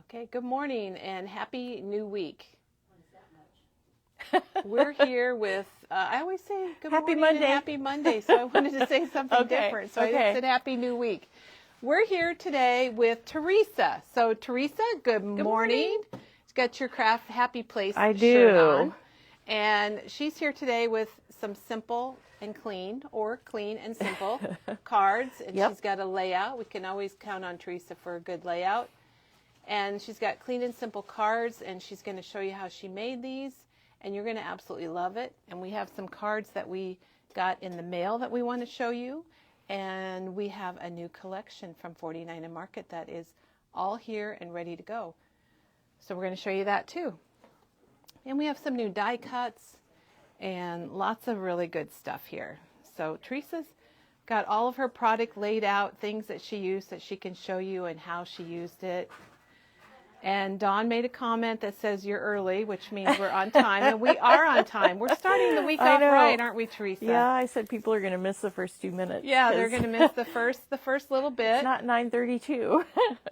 Okay, good morning and happy new week. We're here with, I always say good morning and happy Monday, so I wanted to say something different. So I said happy new week. We're here today with Teresa. So Teresa, good morning. She's got your Craft Happy Place shirt on. And she's here today with some simple and clean, or clean and simple cards. And she's got a layout. We can always count on Teresa for a good layout. And she's got clean and simple cards, and she's going to show you how she made these. And you're going to absolutely love it. And we have some cards that we got in the mail that we want to show you. And we have a new collection from 49 and Market that is all here and ready to go. So we're going to show you that too. And we have some new die cuts and lots of really good stuff here. So Teresa's got all of her product laid out, things that she used that she can show you and how she used it. And Dawn made a comment that says you're early, which means we're on time, and we are on time. We're starting the week off right, aren't we, Teresa? Yeah, I said people are going to miss the first 2 minutes. Yeah, they're going to miss the first little bit. It's not 9:32.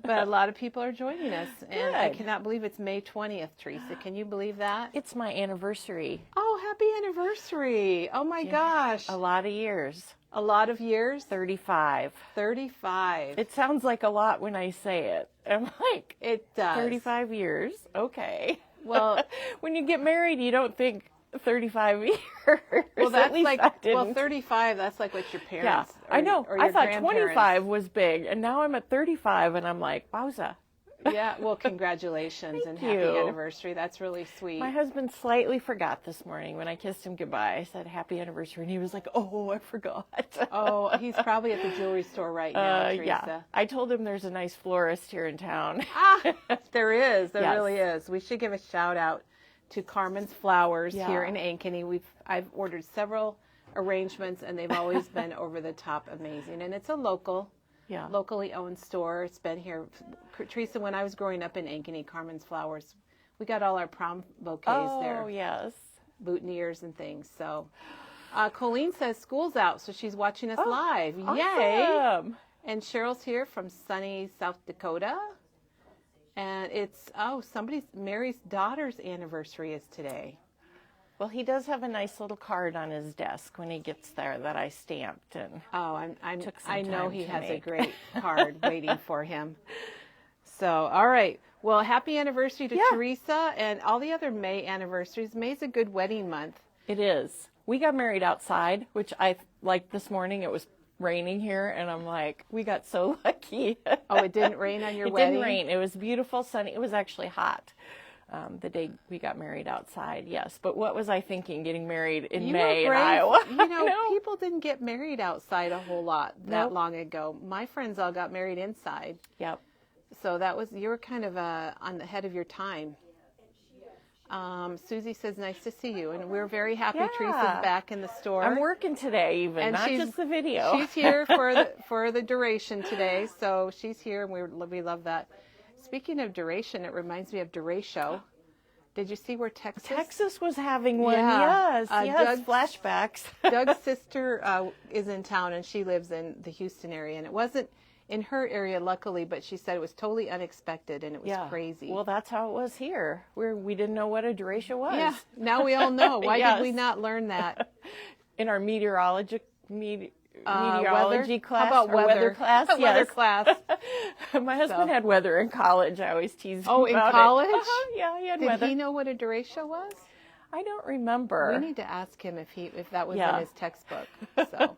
But a lot of people are joining us, and I cannot believe it's May 20th, Teresa. Can you believe that? It's my anniversary. Oh, happy anniversary. Oh, my gosh. A lot of years. A lot of years? 35. 35. It sounds like a lot when I say it. I'm like, it does. 35 years. Okay. Well, when you get married, you don't think 35 years. Well, that's like, 35, that's like what your parents. Yeah, I know. I thought 25 was big, and now I'm at 35, and I'm like, wowza. Yeah, well, congratulations and happy anniversary. That's really sweet. My husband slightly forgot this morning when I kissed him goodbye. I said, happy anniversary, and he was like, oh, I forgot. Oh, he's probably at the jewelry store right now, Teresa. Yeah, I told him there's a nice florist here in town. There is. There really is. We should give a shout out to Carmen's Flowers here in Ankeny. I've ordered several arrangements, and they've always been over the top amazing. And it's a locally owned store. It's been here. Teresa, when I was growing up in Ankeny, Carmen's Flowers, we got all our prom bouquets there. Oh, yes. Boutonnieres and things. So Colleen says school's out, so she's watching us live. Awesome. Yay! And Cheryl's here from sunny South Dakota. And it's, Mary's daughter's anniversary is today. Well, he does have a nice little card on his desk when he gets there that I stamped and I know he has a great card waiting for him. So, all right. Well, happy anniversary to Teresa and all the other May anniversaries. May's a good wedding month. It is. We got married outside, which I like this morning. It was raining here, and I'm like, we got so lucky. Oh, it didn't rain on your wedding? It didn't rain. It was beautiful, sunny. It was actually hot. The day we got married outside, yes. But what was I thinking, getting married in May in Iowa? You know, people didn't get married outside a whole lot that long ago. My friends all got married inside. Yep. So you were kind of on the head of your time. Susie says, nice to see you. And we're very happy Teresa's back in the store. I'm working today even, and not just the video. She's here for the duration today. So she's here, and we love that. Speaking of duration, it reminds me of Duratio. Did you see where Texas was having one? Yeah. Yes, flashbacks. Doug's sister is in town, and she lives in the Houston area. And it wasn't in her area, luckily, but she said it was totally unexpected, and it was crazy. Well, that's how it was here. We didn't know what a Duratio was. Yeah, now we all know. Why did we not learn that? In our meteorology class. How about weather class? Yes. Weather class. My husband had weather in college. I always tease him about in college? it. Yeah, he had weather. Did he know what a Duratio was? I don't remember. We need to ask him if that was in his textbook. So,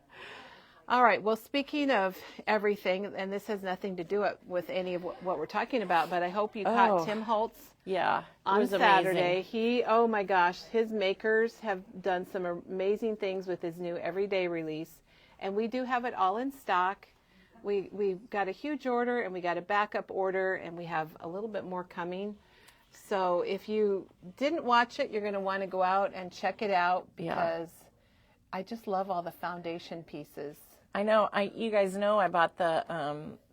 all right. Well, speaking of everything, and this has nothing to do with any of what we're talking about, but I hope you caught Tim Holtz. Yeah, on Saturday. Oh my gosh, his makers have done some amazing things with his new everyday release. And we do have it all in stock. We've got a huge order, and we got a backup order, and we have a little bit more coming. So if you didn't watch it, you're going to want to go out and check it out, because I just love all the foundation pieces. I know. You guys know I bought the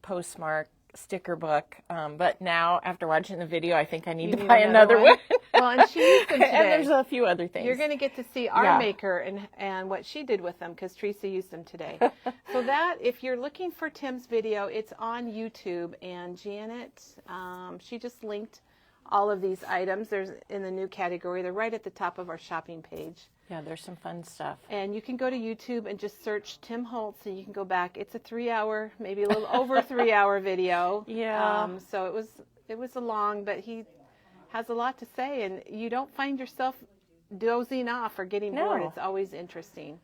postmark sticker book. But now, after watching the video, I think I need to buy another one. Well, and she used them today. And there's a few other things. You're going to get to see our maker and what she did with them, because Teresa used them today. So that, if you're looking for Tim's video, it's on YouTube. And Janet, she just linked all of these items. There's in the new category. They're right at the top of our shopping page. Yeah, there's some fun stuff. And you can go to YouTube and just search Tim Holtz, and you can go back. It's a 3-hour, maybe a little over 3-hour video. Yeah. So it was a long, but he has a lot to say, and you don't find yourself dozing off or getting bored. It's always interesting.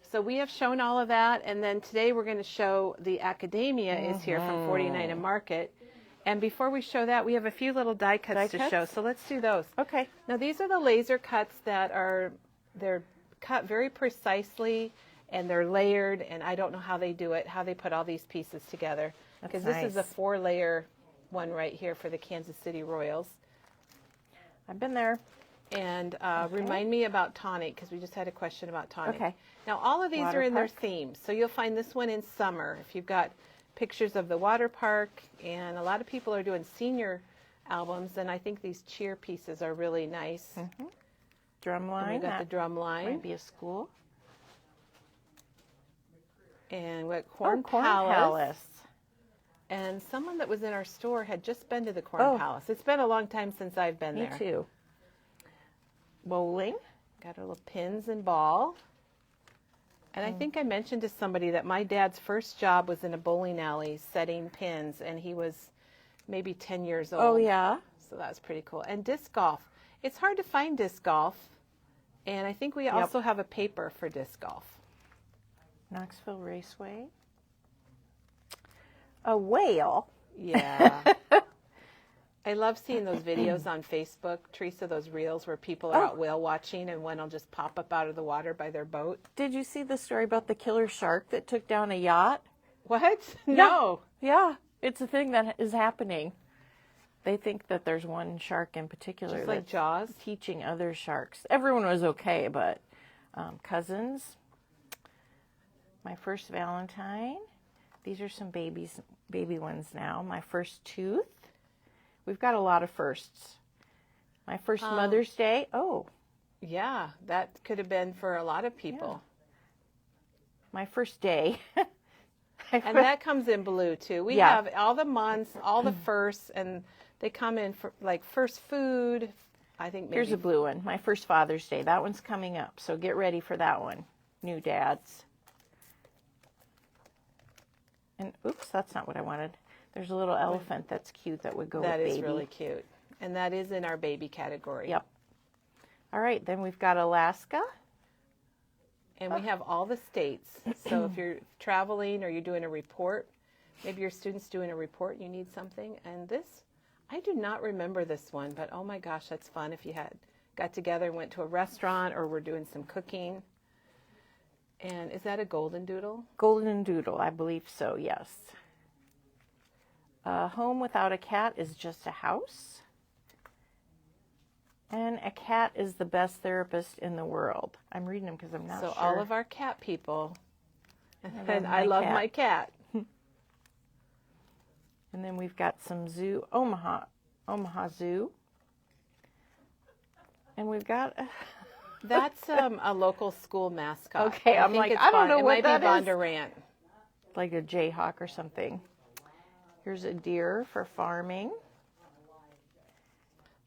So we have shown all of that, and then today we're going to show the Academia is here from 49 and Market. And before we show that, we have a few little die cuts to show. So let's do those. Okay. Now these are the laser cuts that they're cut very precisely, and they're layered, and I don't know how they do it, how they put all these pieces together. Because this is a 4-layer one right here for the Kansas City Royals. I've been there. And remind me about tonic, because we just had a question about tonic. Okay. Now all of these Water are in their park. themes. So you'll find this one in summer. If you've got pictures of the water park, and a lot of people are doing senior albums, and I think these cheer pieces are really nice. Mm-hmm. Drum line. And we've got the drum line. Might be a school. And what Corn Palace. And someone that was in our store had just been to the Corn Palace. It's been a long time since I've been there. Me too. Bowling. Got our little pins and ball. And I think I mentioned to somebody that my dad's first job was in a bowling alley setting pins, and he was maybe 10 years old. Oh, yeah. So that was pretty cool. And disc golf. It's hard to find disc golf, and I think we also have a paper for disc golf. Knoxville Raceway. A whale. Yeah. I love seeing those videos on Facebook, Teresa, those reels where people are out whale watching, and one will just pop up out of the water by their boat. Did you see the story about the killer shark that took down a yacht? What? No. Yeah, it's a thing that is happening. They think that there's one shark in particular just like Jaws, teaching other sharks. Everyone was okay, but cousins. My first Valentine. These are some baby ones now. My first tooth. We've got a lot of firsts. My first Mother's Day. Oh. Yeah, that could have been for a lot of people. Yeah. My first day. And that comes in blue, too. We have all the months, all the firsts, and they come in for, like, first food. I think maybe. Here's a blue one. My first Father's Day. That one's coming up, so get ready for that one. New dads. And, oops, that's not what I wanted. There's a little elephant that's cute that would go with baby. That is really cute. And that is in our baby category. Yep. All right, then we've got Alaska. And we have all the states. So if you're traveling or you're doing a report, maybe your student's doing a report, you need something. And this, I do not remember this one, but oh my gosh, that's fun if you got together and went to a restaurant or were doing some cooking. And is that a golden doodle? Golden doodle, I believe so, yes. A home without a cat is just a house. And a cat is the best therapist in the world. I'm reading them because I'm not sure. So all of our cat people. And I love my cat. And then we've got some zoo, Omaha Zoo. And we've got... That's a local school mascot. Okay, I'm like, I don't know what that is. It might be Bondurant. Like a jayhawk or something. Here's a deer for farming.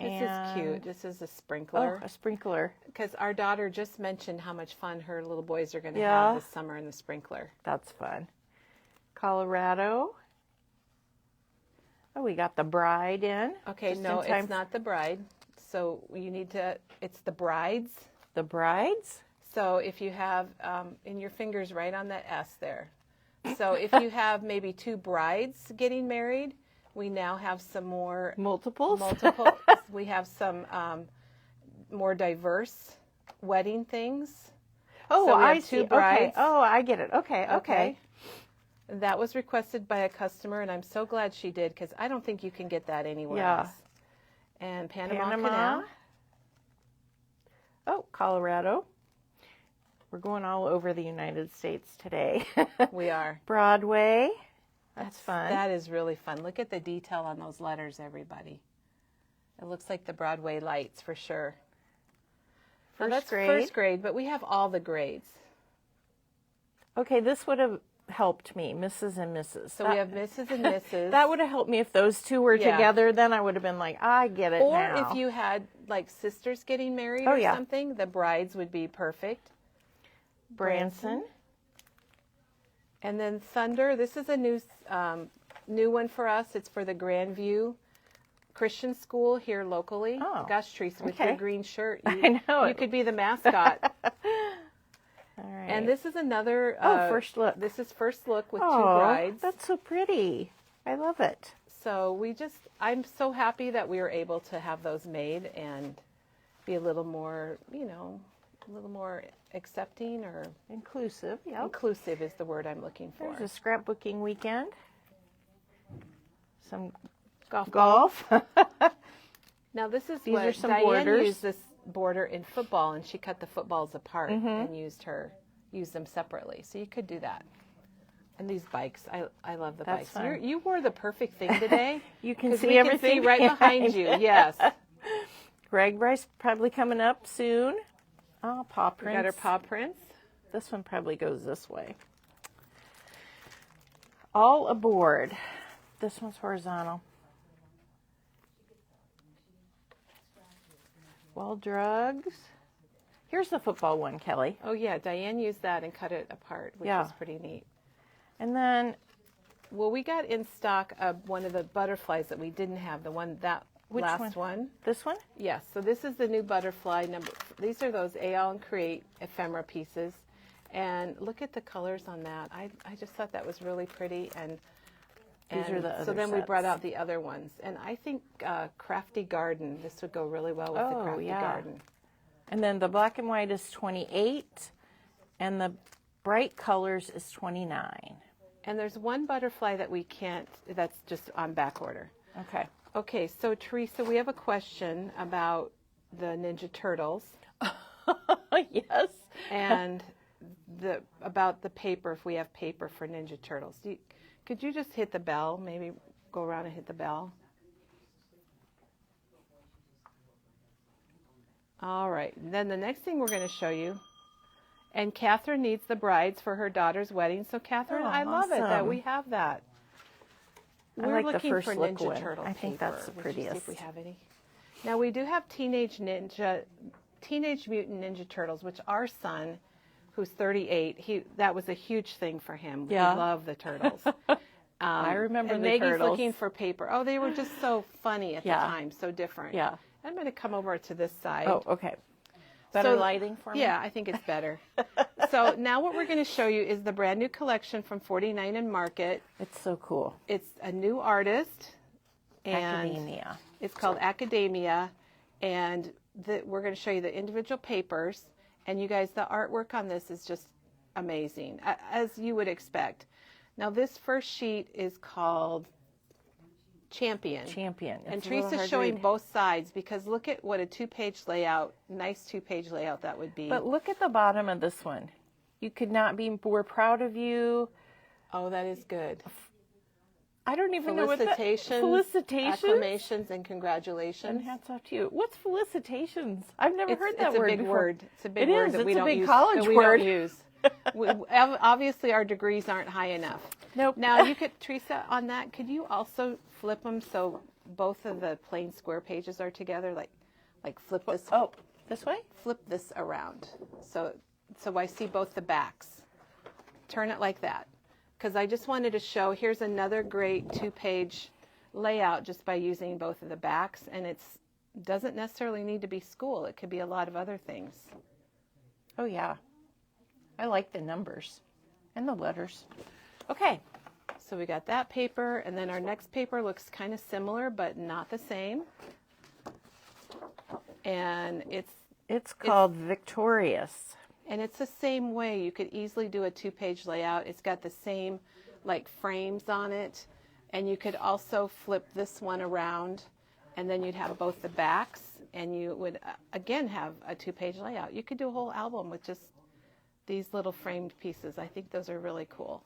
This is cute. This is a sprinkler. Oh, a sprinkler. Because our daughter just mentioned how much fun her little boys are going to have this summer in the sprinkler. That's fun. Colorado. Oh, we got the bride in. Okay, no, it's not the bride. So you need to, it's the brides. The brides? So if you have in your fingers right on that S there. So if you have maybe 2 brides getting married, we now have some more. Multiples? We have some more diverse wedding things. Oh, so we have I 2 see. brides. Okay. Oh, I get it. Okay. That was requested by a customer, and I'm so glad she did, because I don't think you can get that anywhere else. And Panama Canal. Oh, Colorado. We're going all over the United States today. We are. Broadway. That's fun. That is really fun. Look at the detail on those letters, everybody. It looks like the Broadway lights for sure. First grade. First grade, but we have all the grades. Okay, this would have helped me, Mrs. and Mrs. So we have Mrs. and Mrs. That would have helped me if those two were together. Then I would have been like, I get it now. Or if you had like sisters getting married or something, the brides would be perfect. Branson. And then Thunder. This is a new one for us. It's for the Grandview Christian School here locally. Oh, gosh, Teresa, with your green shirt, I know you could be the mascot. All right. And this is another. First look. This is First Look with two brides. That's so pretty. I love it. So I'm so happy that we were able to have those made and be a little more, a little more accepting or inclusive. Yeah. Inclusive is the word I'm looking for. There's a scrapbooking weekend. Some golf. Now this is These are some Diane borders. used this border in football, and she cut the footballs apart and used them separately. So you could do that. And these bikes, I love the bikes. Fun. You wore the perfect thing today. You can see we everything can see right behind you. Yes. Greg Bryce probably coming up soon. Oh, paw prints. We got our paw prints. This one probably goes this way. All aboard. This one's horizontal. Well, drugs. Here's the football one, Kelly. Oh, yeah. Diane used that and cut it apart, which was pretty neat. And then, well, we got in stock one of the butterflies that we didn't have, last one. This one? Yes. So this is the new butterfly number. These are those AL and Create ephemera pieces. And look at the colors on that. I just thought that was really pretty. And these are the other so then we sets. brought out the other ones. And I think Crafty Garden, this would go really well with the Crafty Garden. And then the black and white is 28, and the bright colors is 29. And there's one butterfly that we can't, that's just on back order. Okay. Okay, so Teresa, we have a question about the Ninja Turtles. Yes. And about the paper, if we have paper for Ninja Turtles. Could you just hit the bell? Maybe go around and hit the bell. All right. Then the next thing we're going to show you, and Catherine needs the brides for her daughter's wedding. So Catherine, I love it that we have that. We're like looking the first for look Ninja one. Turtle I think paper. that's the Would you prettiest. see if we have any? Now we do have Teenage Mutant Ninja Turtles, which our son, who's 38, that was a huge thing for him. Yeah. We love the turtles. I remember and the Maggie's turtles. looking for paper. Oh, they were just so funny at the time, so different. Yeah. I'm going to come over to this side. Oh, okay. Better lighting for me? Yeah, I think it's better. So now what we're going to show you is the brand new collection from 49 and Market. It's so cool. It's a new artist. And Academia. It's called Academia. And we're going to show you the individual papers. And you guys, the artwork on this is just amazing, as you would expect. Now this first sheet is called Champion. And Teresa's showing both sides because look at what a two-page layout, nice two-page layout that would be. But look at the bottom of this one. You could not be more proud of you. Oh, that is good. I don't even know what that... Felicitations. Acclamations and congratulations. And hats off to you. What's felicitations? I've never heard that word before. It's a big word that we don't use. It's a big college word. We don't use. Obviously, our degrees aren't high enough. Nope. Now, Teresa, on that, could you also flip them so both of the plain square pages are together? Like flip this. Oh, this way? Flip this around. So I see both the backs. Turn it like that. Because I just wanted to show, here's another great two-page layout just by using both of the backs. And it doesn't necessarily need to be school. It could be a lot of other things. Oh, yeah. I like the numbers and the letters. Okay. So we got that paper, and then our next paper looks kind of similar, but not the same. And it's called Victorious. And it's the same way. You could easily do a two-page layout. It's got the same frames on it. And you could also flip this one around, and then you'd have both the backs, and you would, again, have a two-page layout. You could do a whole album with just these little framed pieces. I think those are really cool.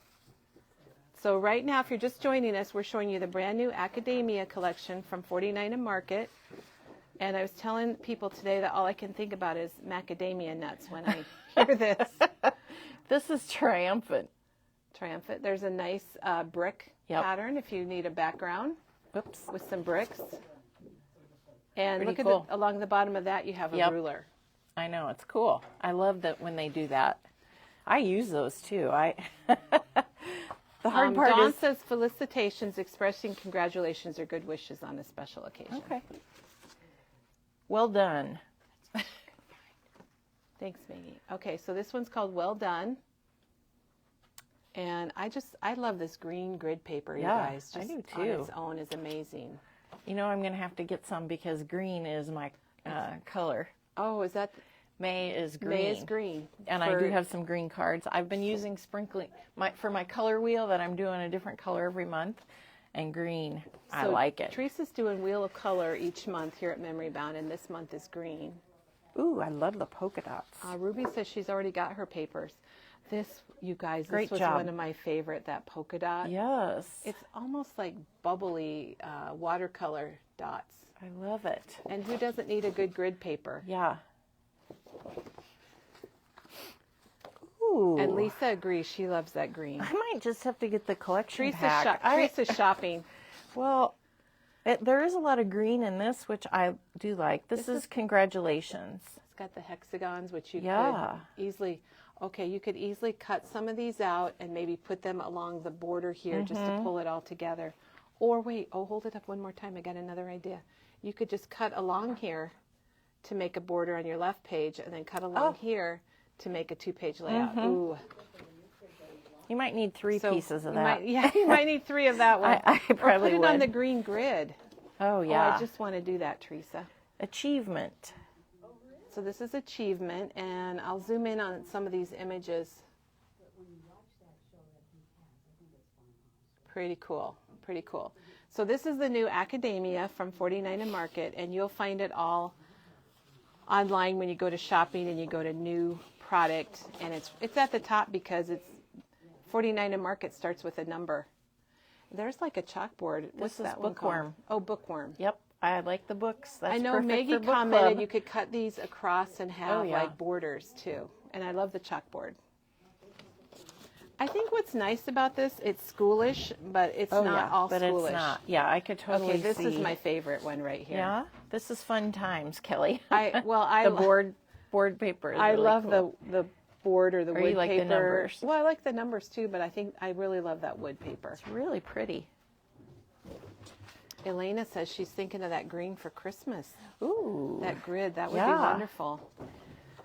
So right now, if you're just joining us, we're showing you the brand new Academia collection from 49 and Market. And I was telling people today that all I can think about is macadamia nuts when I hear this. This is triumphant. Triumphant. There's a nice brick pattern if you need a background. Whoops. With some bricks. And Pretty look cool. at along the bottom of that, you have a ruler. I know, it's cool. I love that when they do that. I use those too. The hard part Dawn is... says felicitations, expressing congratulations or good wishes on a special occasion. Okay. Well done. Thanks, Maggie. Okay, so this one's called Well Done. And I love this green grid paper, you guys. I do too. On its own is amazing. You know, I'm going to have to get some because green is my color. Oh, is that... May is green. May is green. And I do have some green cards. I've been using sprinkling for my color wheel that I'm doing a different color every month. And green, I like it. Teresa's doing Wheel of Color each month here at Memory Bound, and this month is green. Ooh, I love the polka dots. Ruby says she's already got her papers. This, you guys, Great this was job. one of my favorite, that polka dot. Yes. It's almost like bubbly watercolor dots. I love it. And who doesn't need a good grid paper? Yeah. Ooh. And Lisa agrees. She loves that green. I might just have to get the collection pack. Teresa's shopping. Well, there is a lot of green in this, which I do like. This is congratulations. It's got the hexagons, which you could easily... Okay, you could easily cut some of these out and maybe put them along the border here just to pull it all together. Or wait, hold it up one more time. I got another idea. You could just cut along here to make a border on your left page and then cut along here to make a 2-page layout. Ooh. You might need 3 pieces of that. You might need 3 of that one. I probably or put would. it on the green grid. Oh, yeah. Oh, I just want to do that, Teresa. Achievement. So this is achievement, and I'll zoom in on some of these images. Pretty cool, pretty cool. So this is the new Academia from 49 and Market, and you'll find it all online when you go to shopping and you go to new product, and it's at the top because it's 49 and Market starts with a number. There's like a chalkboard. What's that one called? Bookworm. Oh, Bookworm. Yep. I like the books. That's I know perfect Maggie for book commented club. you could cut these across and have like borders too. And I love the chalkboard. I think what's nice about this, it's schoolish, but it's not all schoolish. It's not. Yeah, I could totally see. see. This is my favorite one right here. Yeah? This is fun times, Kelly. The board paper is I really love cool. the board or the wood you like paper. the numbers? Well, I like the numbers too, but I think I really love that wood paper. It's really pretty. Elena says she's thinking of that green for Christmas. Ooh. That grid, that would be wonderful.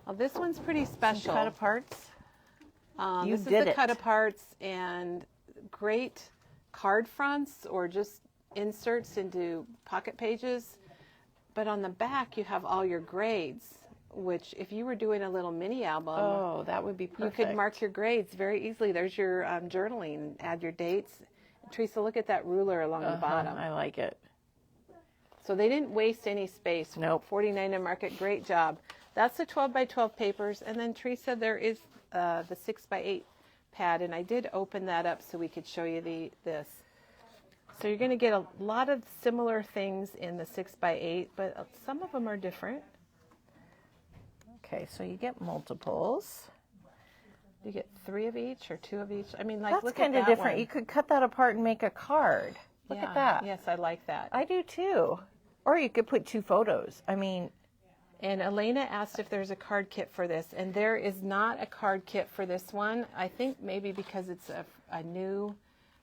Well, this one's pretty special. Some cut-aparts. This is the cut-aparts and great card fronts or just inserts into pocket pages. But on the back, you have all your grades, which if you were doing a little mini album, oh, that would be perfect. You could mark your grades very easily. There's your journaling, add your dates. Teresa, look at that ruler along the bottom. I like it. So they didn't waste any space. Nope. 49 and Market, great job. That's the 12 by 12 papers. And then Teresa, there is the 6 by 8 pad, and I did open that up so we could show you this. So you're going to get a lot of similar things in the 6 by 8, but some of them are different. Okay, so you get multiples. You get 3 of each or 2 of each. I mean, That's look kind at of that different. one. You could cut that apart and make a card. Look at that. Yes, I like that. I do too. Or you could put 2 photos. I mean, and Elena asked if there's a card kit for this, and there is not a card kit for this one. I think maybe because it's a new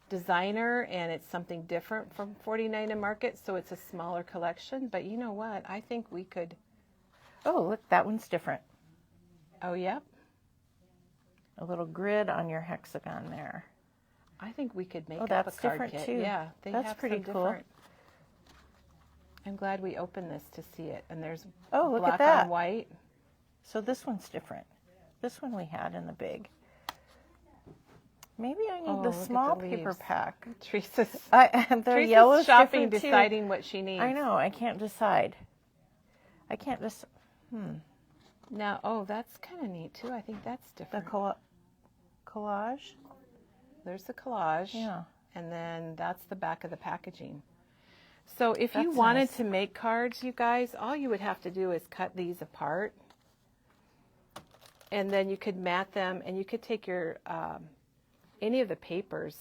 designer and it's something different from 49 and Market, so it's a smaller collection. But you know what? I think we could. oh, look, that one's different. Oh, yep. A little grid on your hexagon there. I think we could make Oh, up that's a card different kit. too. Yeah, That's have pretty some cool. different. I'm glad we opened this to see it. And there's Oh, look black at that. on white. So this one's different. This one we had in the big. Maybe I need Oh, the look at small the paper leaves. pack. Teresa's The yellow's shopping, different too. deciding what she needs. I know. I can't decide. I can't just. Now, oh, that's kind of neat too. I think that's The different. collage. There's the collage. Yeah. and then that's the back of the packaging. So if you wanted to make cards, you guys, all you would have to do is cut these apart. And then you could mat them, and you could take your any of the papers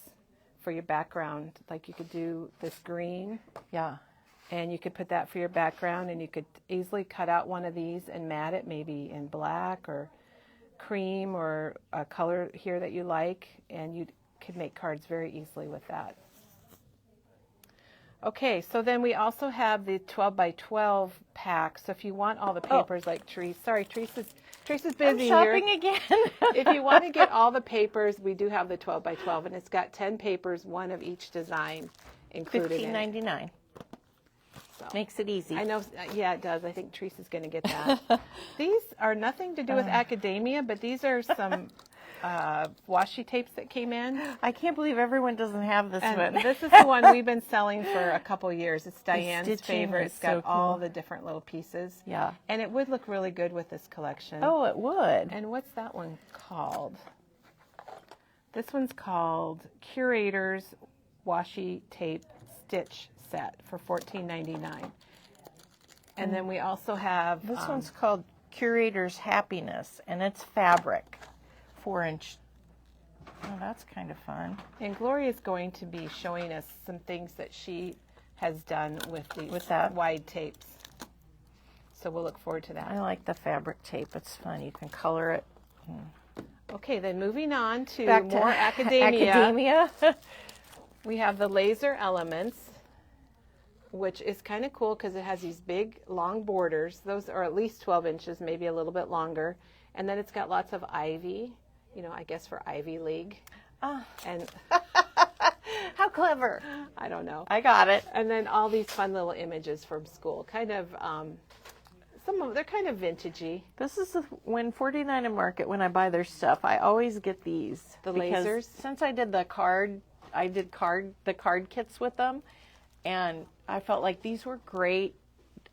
for your background. Like you could do this green. Yeah. And you could put that for your background, and you could easily cut out one of these and mat it maybe in black or cream or a color here that you like, and you could make cards very easily with that. Okay, so then we also have the 12 by 12 pack. So if you want all the papers like Teresa, sorry, Teresa's busy I'm shopping here. Again. If you want to get all the papers, we do have the 12 by 12, and it's got 10 papers, one of each design included in it. $15.99. So, makes it easy. I know, yeah, it does. I think Teresa's going to get that. These are nothing to do with academia, but these are some washi tapes that came in. I can't believe everyone doesn't have this one. This is the one we've been selling for a couple years. It's Diane's favorite. It's got all the different little pieces. Yeah. And it would look really good with this collection. Oh, it would. And what's that one called? This one's called Curator's Washi Tape Stitch Set for $14.99. And then we also have... This one's called Curator's Happiness, and it's fabric. 4-inch. Oh, that's kind of fun. And Gloria's going to be showing us some things that she has done with these wide tapes. So we'll look forward to that. I like the fabric tape. It's fun. You can color it. Okay, then moving on to Back more to academia. We have the laser elements, which is kind of cool because it has these big, long borders. Those are at least 12 inches, maybe a little bit longer. And then it's got lots of ivy, you know, I guess for Ivy League. And how clever. I don't know. I got it. And then all these fun little images from school. Kind of, they're kind of vintagey. This is when 49 and Market, when I buy their stuff, I always get these. The lasers? Since I did the card kits with them, and I felt like these were great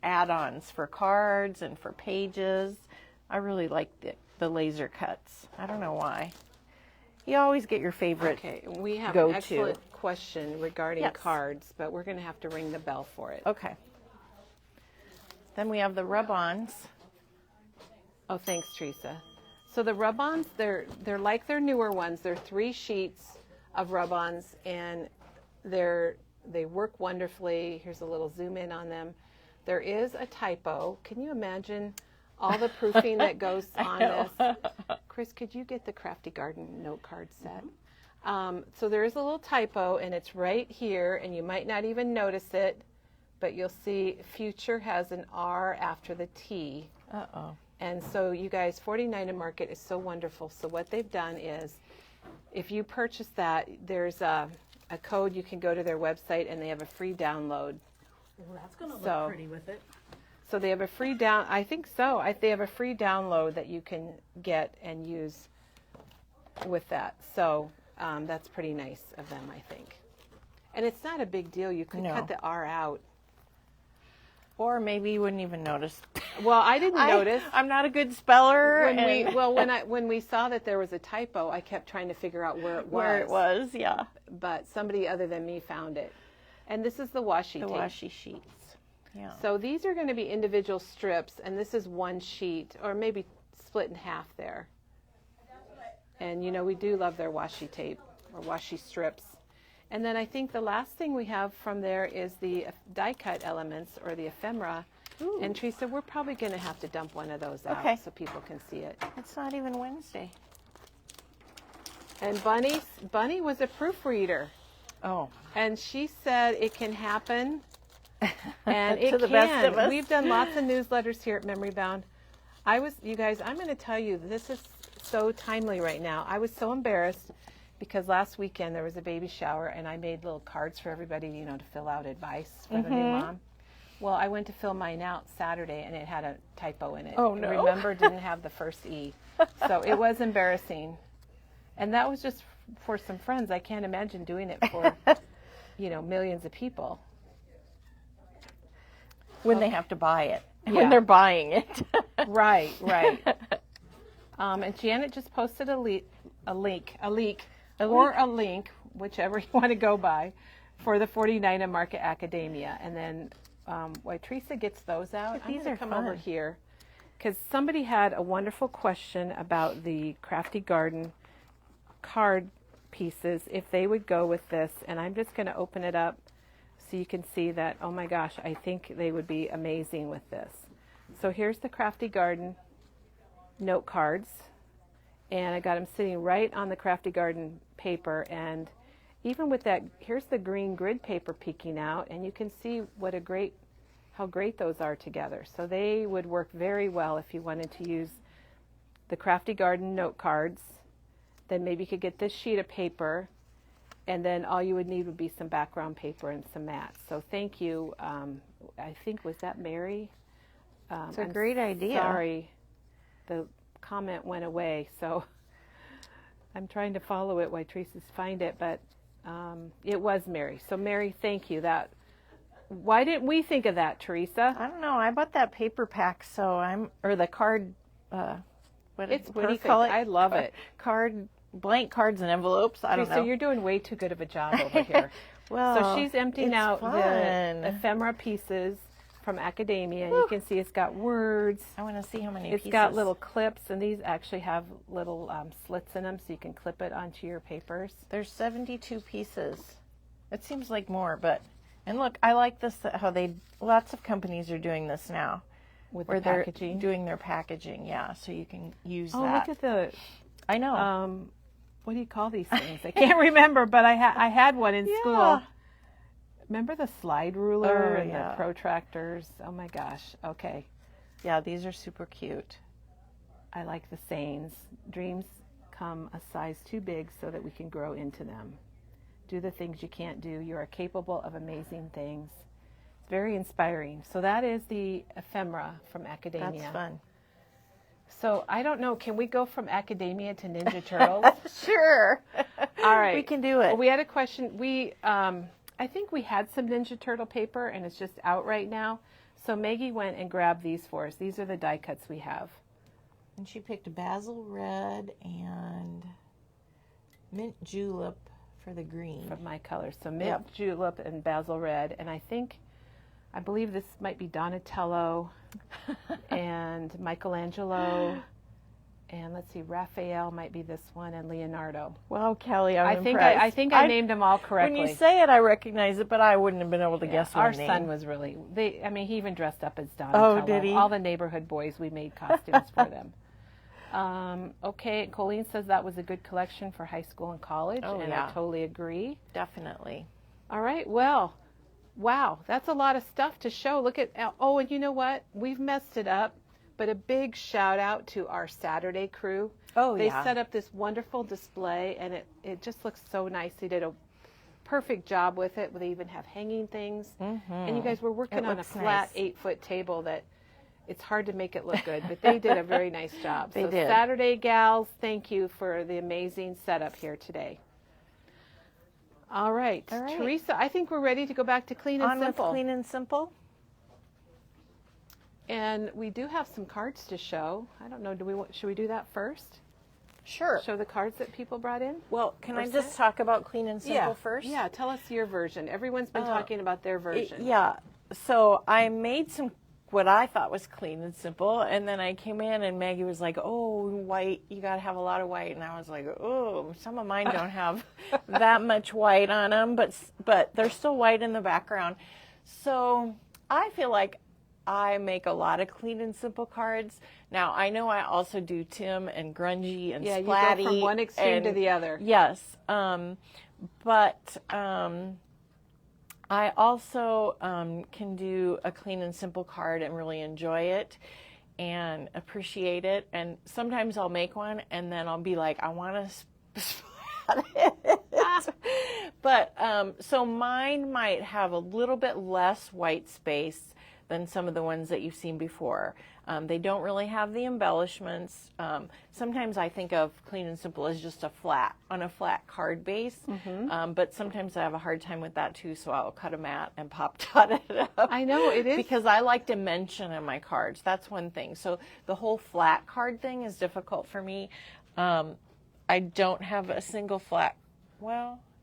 add-ons for cards and for pages. I really like the laser cuts. I don't know why. You always get your favorite Okay, we have go-to. an excellent question regarding cards, but we're going to have to ring the bell for it. Okay. Then we have the rub-ons. Oh, thanks, Teresa. So the rub-ons, they're like their newer ones. They're 3 sheets of rub-ons, and they work wonderfully. Here's a little zoom in on them. There is a typo. Can you imagine all the proofing that goes on this? Chris, could you get the Crafty Garden note card set? So there is a little typo, and it's right here, and you might not even notice it, but you'll see future has an R after the T. Uh-oh. And so you guys, 49 and Market is so wonderful. So what they've done is, if you purchase that, there's a code. You can go to their website, and they have a free download. Well, that's going to look pretty with it. So they have a free I think so. They have a free download that you can get and use with that. So that's pretty nice of them, I think. And it's not a big deal. You could cut the R out. Or maybe you wouldn't even notice. Well, I didn't notice. I'm not a good speller. When we saw that there was a typo, I kept trying to figure out where it was. Where it was, yeah. But somebody other than me found it. And this is the washi tape. The washi sheets. Yeah. So these are going to be individual strips, and this is one sheet, or maybe split in half there. And, you know, we do love their washi tape, or washi strips. And then I think the last thing we have from there is the die cut elements, or the ephemera. Ooh. And Teresa, we're probably going to have to dump one of those out so people can see it. It's not even Wednesday. And Bunny was a proofreader. Oh. And she said it can happen. And it to the can. Best of us. We've done lots of newsletters here at Memory Bound. You guys, I'm going to tell you, this is so timely right now. I was so embarrassed because last weekend there was a baby shower, and I made little cards for everybody, you know, to fill out advice for the new mom. Well, I went to fill mine out Saturday, and it had a typo in it. Oh, no. Remember, didn't have the first E. So it was embarrassing. And that was just for some friends. I can't imagine doing it for, you know, millions of people. When they have to buy it. When they're buying it. Right. And Janet just posted a link whichever you want to go by, for the 49 at Market Academia. And then while Teresa gets those out, I'm going to come over here because somebody had a wonderful question about the Crafty Garden card pieces, if they would go with this. And I'm just going to open it up so you can see that, oh my gosh, I think they would be amazing with this. So here's the Crafty Garden note cards. And I got them sitting right on the Crafty Garden paper. And even with that, here's the green grid paper peeking out. And you can see how great those are together. So they would work very well if you wanted to use the Crafty Garden note cards. Then maybe you could get this sheet of paper, and then all you would need would be some background paper and some mats. So thank you. I think, was that Mary? It's a great idea. Sorry, the comment went away, so I'm trying to follow it while Teresa's find it, but it was Mary. So Mary, thank you. Why didn't we think of that, Teresa? I don't know. I bought that paper pack, or the card. What do you call it? I love it. Blank cards and envelopes. I don't know. So you're doing way too good of a job over here. Well, so she's emptying out the ephemera pieces from Academia. And you can see it's got words. I want to see how many pieces. It's got little clips, and these actually have little slits in them so you can clip it onto your papers. There's 72 pieces. It seems like more, but, and look, I like this, how lots of companies are doing this now. With where the packaging? They're doing their packaging, yeah, so you can use that. Oh, look at the... I know. What do you call these things? I can't remember, but I had one in school. Remember the slide ruler and the protractors? Oh my gosh. Okay. Yeah, these are super cute. I like the sayings. Dreams come a size too big so that we can grow into them. Do the things you can't do. You are capable of amazing things. It's very inspiring. So that is the ephemera from Academia. That's fun. So I don't know, can we go from Academia to Ninja Turtles? Sure. All right. We can do it. Well, we had a question. I think we had some Ninja Turtle paper and it's just out right now. So Maggie went and grabbed these for us. These are the die cuts we have. And she picked basil red and mint julep for the green. From my colors. So mint julep and basil red. And I believe this might be Donatello and Michelangelo, and let's see, Raphael might be this one, and Leonardo. Wow, Kelly, I'm impressed. I think I named them all correctly. When you say it, I recognize it, but I wouldn't have been able to guess one name. Our son was really, he even dressed up as Donatello. Oh, did he? All the neighborhood boys, we made costumes for them. Okay, Colleen says that was a good collection for high school and college, and I totally agree. Definitely. All right, well, wow, that's a lot of stuff to show. Look at, oh, and you know what? We've messed it up, but a big shout out to our Saturday crew. Oh, They set up this wonderful display, and it just looks so nice. They did a perfect job with it. They even have hanging things. Mm-hmm. And you guys were working on a flat 8-foot table that it's hard to make it look good, but they did a very nice job. They did. Saturday gals, thank you for the amazing setup here today. All right. Teresa, I think we're ready to go back to Clean and Simple. On with Clean and Simple. And we do have some cards to show. I don't know, should we do that first? Sure. Show the cards that people brought in? Well, can I just talk about Clean and Simple first? Yeah, tell us your version. Everyone's been talking about their version. So I made what I thought was Clean and Simple, and then I came in and Maggie was like, oh, white, you got to have a lot of white, and I was like, oh, some of mine don't have that much white on them, but they're still white in the background. So I feel like I make a lot of Clean and Simple cards. Now, I know I also do Tim and grungy and splatty. Yeah, you go from one extreme to the other. Yes, but I also can do a Clean and Simple card and really enjoy it and appreciate it. And sometimes I'll make one and then I'll be like, I want to splat it. But so mine might have a little bit less white space than some of the ones that you've seen before. They don't really have the embellishments. Sometimes I think of Clean and Simple as just on a flat card base, but sometimes I have a hard time with that too, so I'll cut a mat and pop dot it up. I know, it is. Because I like dimension in my cards. That's one thing. So the whole flat card thing is difficult for me. I don't have a single flat,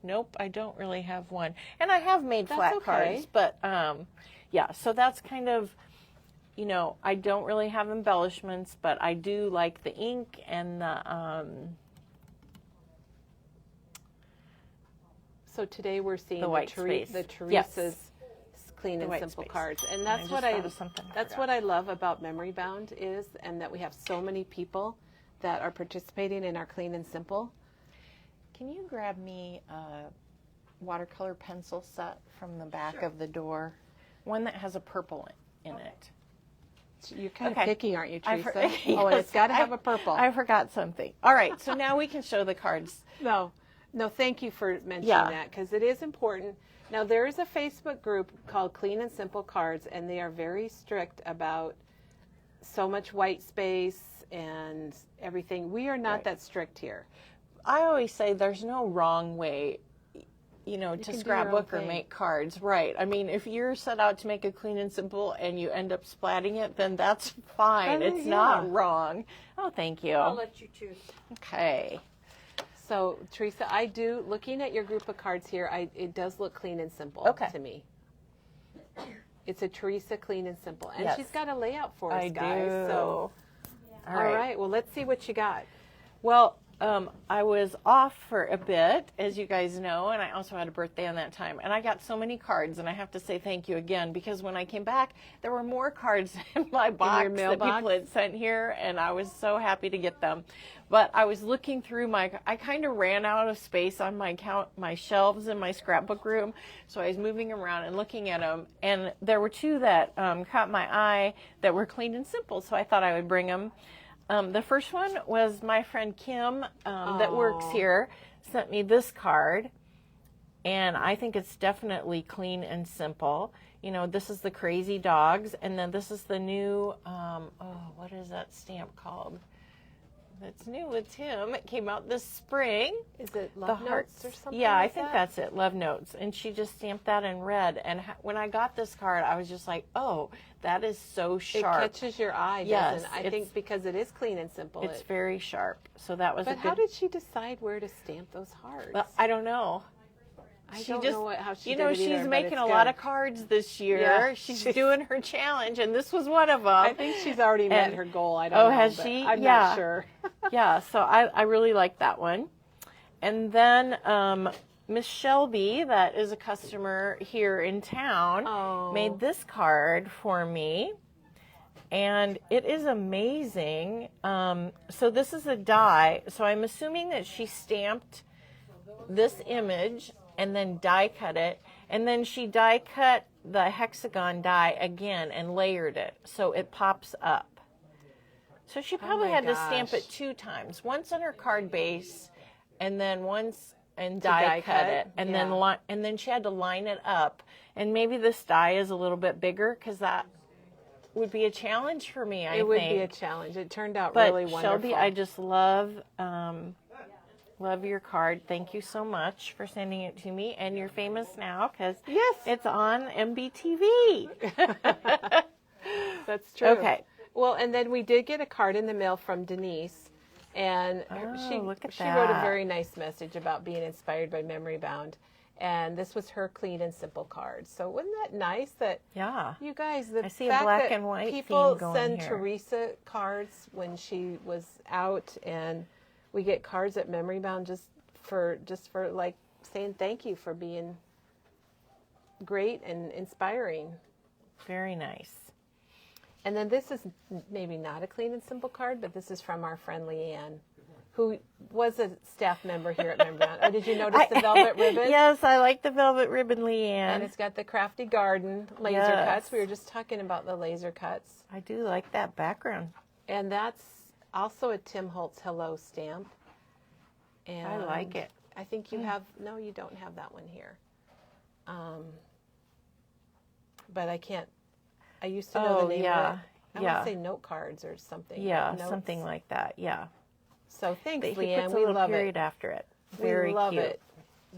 Nope, I don't really have one. And I have made flat okay. cards, but yeah, so that's kind of, you know, I don't really have embellishments, but I do like the ink and the So today we're seeing the white space. the Teresa's Yes. clean and white simple space. cards, and And that's I what just thought of something I that's forgot. what I love about Memory Bound is, and that we have so many people that are participating in our clean and simple. Can you grab me a watercolor pencil set from the back of the door? One that has a purple in it. You're kind of Okay. picky, aren't you, I Teresa? for- Oh, and it's Yes, got to have a purple. I forgot something. All right, so now we can show the cards. No, thank you for mentioning Yeah. that, because it is important. Now, there is a Facebook group called Clean and Simple Cards, and they are very strict about so much white space and everything. We are not Right. that strict here. I always say there's no wrong way, you know, to can do your scrapbook own or thing. make cards. Right. I mean, if you're set out to make a clean and simple and you end up splatting it, then that's fine. Then, It's yeah. not wrong. Oh, thank you. I'll let you choose. Okay. So, Teresa, I do, looking at your group of cards here, it does look clean and simple Okay. to me. It's a Teresa clean and simple. And Yes. she's got a layout for us, I guys. do. So, All all right, well, let's see what you got. Well, I was off for a bit, as you guys know, and I also had a birthday on that time. And I got so many cards, and I have to say thank you again, because when I came back, there were more cards in my box that mailbox? people had sent here, and I was so happy to get them. But I was looking through I kind of ran out of space on my shelves in my scrapbook room, so I was moving around and looking at them, and there were two that caught my eye that were clean and simple, so I thought I would bring them. The first one was my friend Kim that works here, sent me this card, and I think it's definitely clean and simple. You know, this is the Crazy Dogs, and then this is the new, what is that stamp called? That's new with Tim. It came out this spring. Is it Love Notes or something? Yeah, I like think that? that's it, Love Notes. And she just stamped that in red. And when I got this card, I was just like, oh, that is so It sharp. catches your eye, Yes, doesn't it? I it's- think because it is clean and simple. It's very sharp. So that was a But good. how did she decide where to stamp those hearts? Well, I don't know. I She don't just, know how she you did know, it either, she's but making it's a lot good. of cards this year. Yeah. She's doing her challenge, and this was one of them. I think she's already met And- her goal. I don't Oh, know. has but she? I'm Yeah. not sure. Yeah, so I really like that one. And then Miss Shelby, that is a customer here in town, made this card for me. And it is amazing. So this is a die. So I'm assuming that she stamped this image and then die cut it. And then she die cut the hexagon die again and layered it so it pops up. So she probably my had to stamp gosh. it 2 times. Once on her card base and then once and die cut it. And then she had to line it up. And maybe this die is a little bit bigger because that would be a challenge for me, I think. It would be a challenge. It turned out But really wonderful. Shelby, I just love your card. Thank you so much for sending it to me. And you're famous now because it's on MBTV. That's true. Okay. Well, and then we did get a card in the mail from Denise, and look at she wrote a that. very nice message about being inspired by Memory Bound. And this was her clean and simple card. So wasn't that nice that Yeah. you guys, the I see a fact black that and white people theme going send here. Teresa cards when she was out, and we get cards at Memory Bound just for like saying thank you for being great and inspiring. Very nice. And then this is maybe not a clean and simple card, but this is from our friend Leanne, who was a staff member here at Memory Bound. Oh, did you notice the velvet ribbon? Yes, I like the velvet ribbon, Leanne. And it's got the Crafty Garden laser Yes. cuts. We were just talking about the laser cuts. I do like that background. And that's also a Tim Holtz Hello stamp. And I like it. I think you have, no, you don't have that one here. But I can't, I used to know the name of it. I want to say note cards or something. Yeah, Notes. something like that. Yeah. So thanks, He Leanne. puts a We little love period it. after it. Very we love cute. it.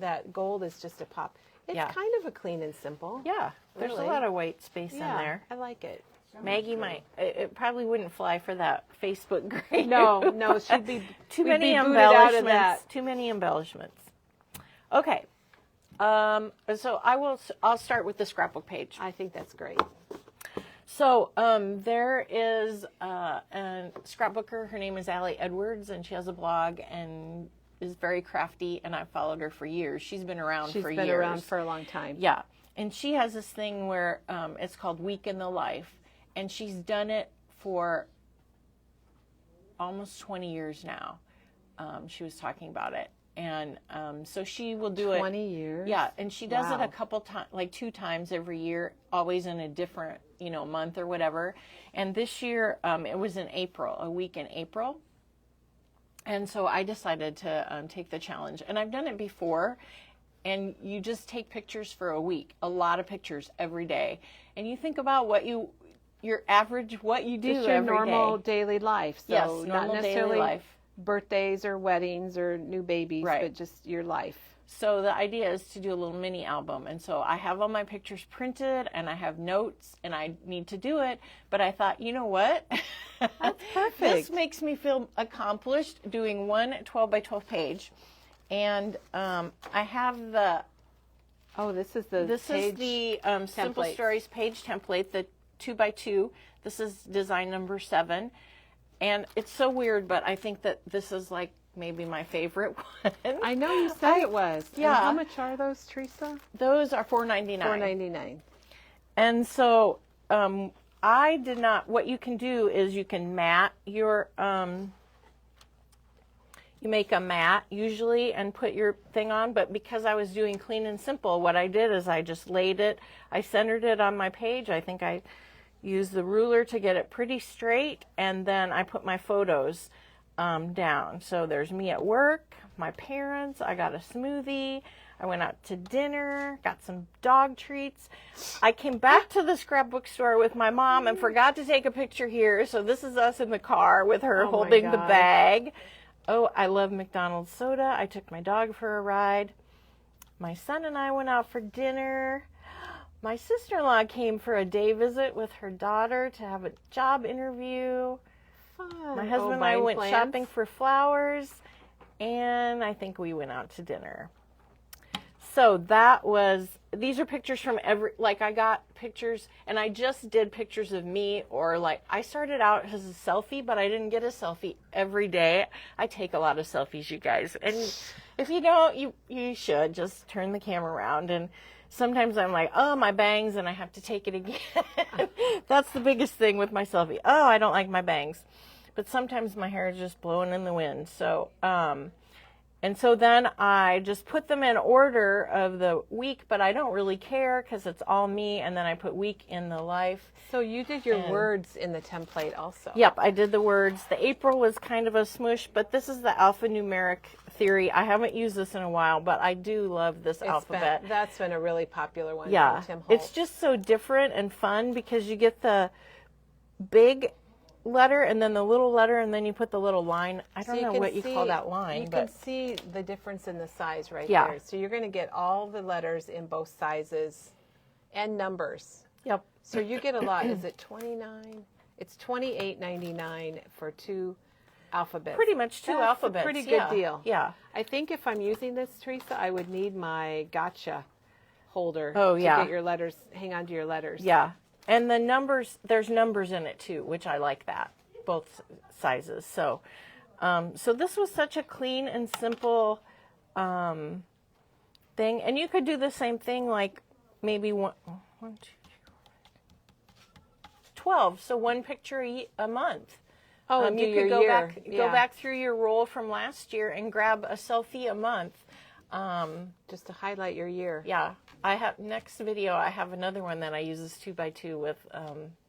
That gold is just a pop. It's kind of a clean and simple. Yeah, there's Really. a lot of white space in Yeah, there. I like it. Maggie might. It probably wouldn't fly for that Facebook grade. No, she'd be Too we'd many be booted out of that. embellishments. Too many embellishments. Okay, So I'll start with the scrapbook page. I think that's great. So there is a scrapbooker. Her name is Allie Edwards, and she has a blog and is very crafty, and I've followed her for years. She's been around for years. She's been around for a long time. Yeah. And she has this thing where it's called Week in the Life, and she's done it for almost 20 years now. She was talking about it. And so she will do 20 years? Yeah, and she does it a couple times, like 2 times every year, always in a different, month or whatever. And this year, it was in April, a week in April. And so I decided to take the challenge. And I've done it before, and you just take pictures for a week, a lot of pictures every day. And you think about your average, what you do just your every normal day. Daily life. So Yes, not normal necessarily daily life. Birthdays or weddings or new babies, but just your life. So the idea is to do a little mini album. And so I have all my pictures printed and I have notes and I need to do it. But I thought, you know what? That's perfect. This makes me feel accomplished doing one 12 by 12 page. And I have the... Oh, this is the Simple Stories page template, the 2 by 2. This is design number 7. And it's so weird, but I think that this is like maybe my favorite one. I know you said it was. Yeah. And how much are those, Teresa? Those are $4.99. $4.99. And so I did not, what you can do is you can mat your, you make a mat usually and put your thing on, but because I was doing clean and simple, what I did is I just laid it, I centered it on my page. I think I use the ruler to get it pretty straight, and then I put my photos down. So there's me at work, my parents, I got a smoothie, I went out to dinner, got some dog treats. I came back to the scrapbook store with my mom and forgot to take a picture here. So this is us in the car with her holding the bag. Oh, I love McDonald's soda. I took my dog for a ride. My son and I went out for dinner. My sister-in-law came for a day visit with her daughter to have a job interview. Fun. My husband and I went shopping for flowers, and I think we went out to dinner. So these are pictures from I got pictures, and I just did pictures of me, or I started out as a selfie, but I didn't get a selfie every day. I take a lot of selfies, you guys. And if you don't, you should just turn the camera around. And sometimes I'm like, oh, my bangs, and I have to take it again. That's the biggest thing with my selfie. Oh, I don't like my bangs. But sometimes my hair is just blowing in the wind. So, and so then I just put them in order of the week, but I don't really care because it's all me. And then I put week in the life. So you did your words in the template also. Yep, I did the words. The April was kind of a smush, but this is the alphanumeric theory. I haven't used this in a while, but I do love this alphabet. That's been a really popular one from Tim Holt. It's just so different and fun because you get the big letter and then the little letter and then you put the little line. I don't know what you call that line. You can see the difference in the size right Yeah. there. So you're going to get all the letters in both sizes and numbers. Yep. So you get a lot. Is it 29? It's $28.99 for 2 alphabets. Pretty much 2 alphabets. A pretty good deal. Yeah. I think if I'm using this, Teresa, I would need my gotcha holder to get your letters, hang on to your letters. Yeah. And the numbers, there's numbers in it too, which I like that, both sizes. So, so this was such a clean and simple thing. And you could do the same thing, like maybe 12. So 1 picture a month. Oh, and you could go back through your roll from last year and grab a selfie a month. Just to highlight your year. Yeah. I have next video. I have another one that I use this 2x2 with.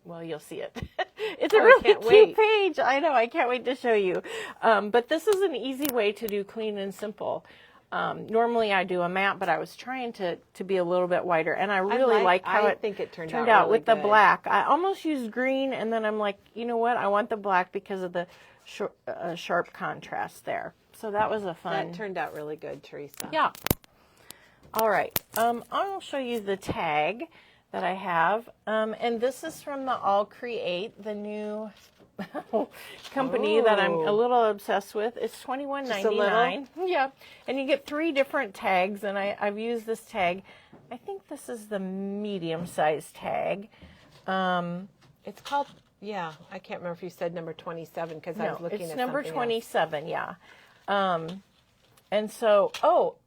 Well, you'll see it. It's a really cute page. I know. I can't wait to show you. But this is an easy way to do clean and simple. Normally I do a mat, but I was trying to be a little bit wider, and I really like how I think it turned out really with the good. black. I almost used green, and then I'm like, you know what? I want the black because of the sharp contrast there. So that was a fun. That turned out really good, Teresa. Yeah. All right. I'll show you the tag that I have. And this is from the All Create, the new company that I'm a little obsessed with. It's $21.99. Yeah, and you get 3 different tags, and I've used this tag. I think this is the medium-sized tag. It's called, yeah, I can't remember if you said number 27 because I was looking at something number 27, else. yeah. And so,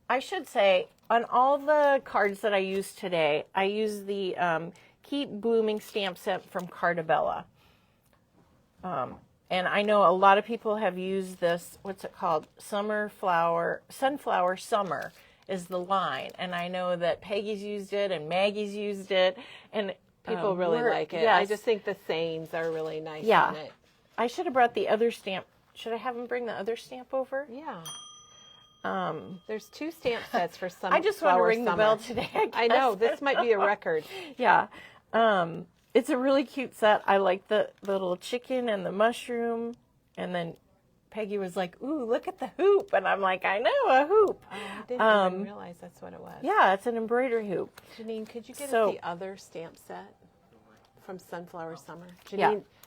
I should say, on all the cards that I use today, I use the Keep Blooming stamp set from Cardabella. And I know a lot of people have used this, what's it called? Sunflower Summer is the line. And I know that Peggy's used it and Maggie's used it. And people really like it. Yes. I just think the sayings are really nice on it. I should have brought the other stamp. Should I have them bring the other stamp over? Yeah. There's 2 stamp sets for Sunflower Summer. I just want to ring the bell today. I know. This might be a record. Yeah. It's a really cute set. I like the little chicken and the mushroom. And then Peggy was like, ooh, look at the hoop. And I'm like, I know, a hoop. I didn't even realize that's what it was. Yeah, it's an embroidery hoop. Janine, could you get us the other stamp set from Sunflower Summer?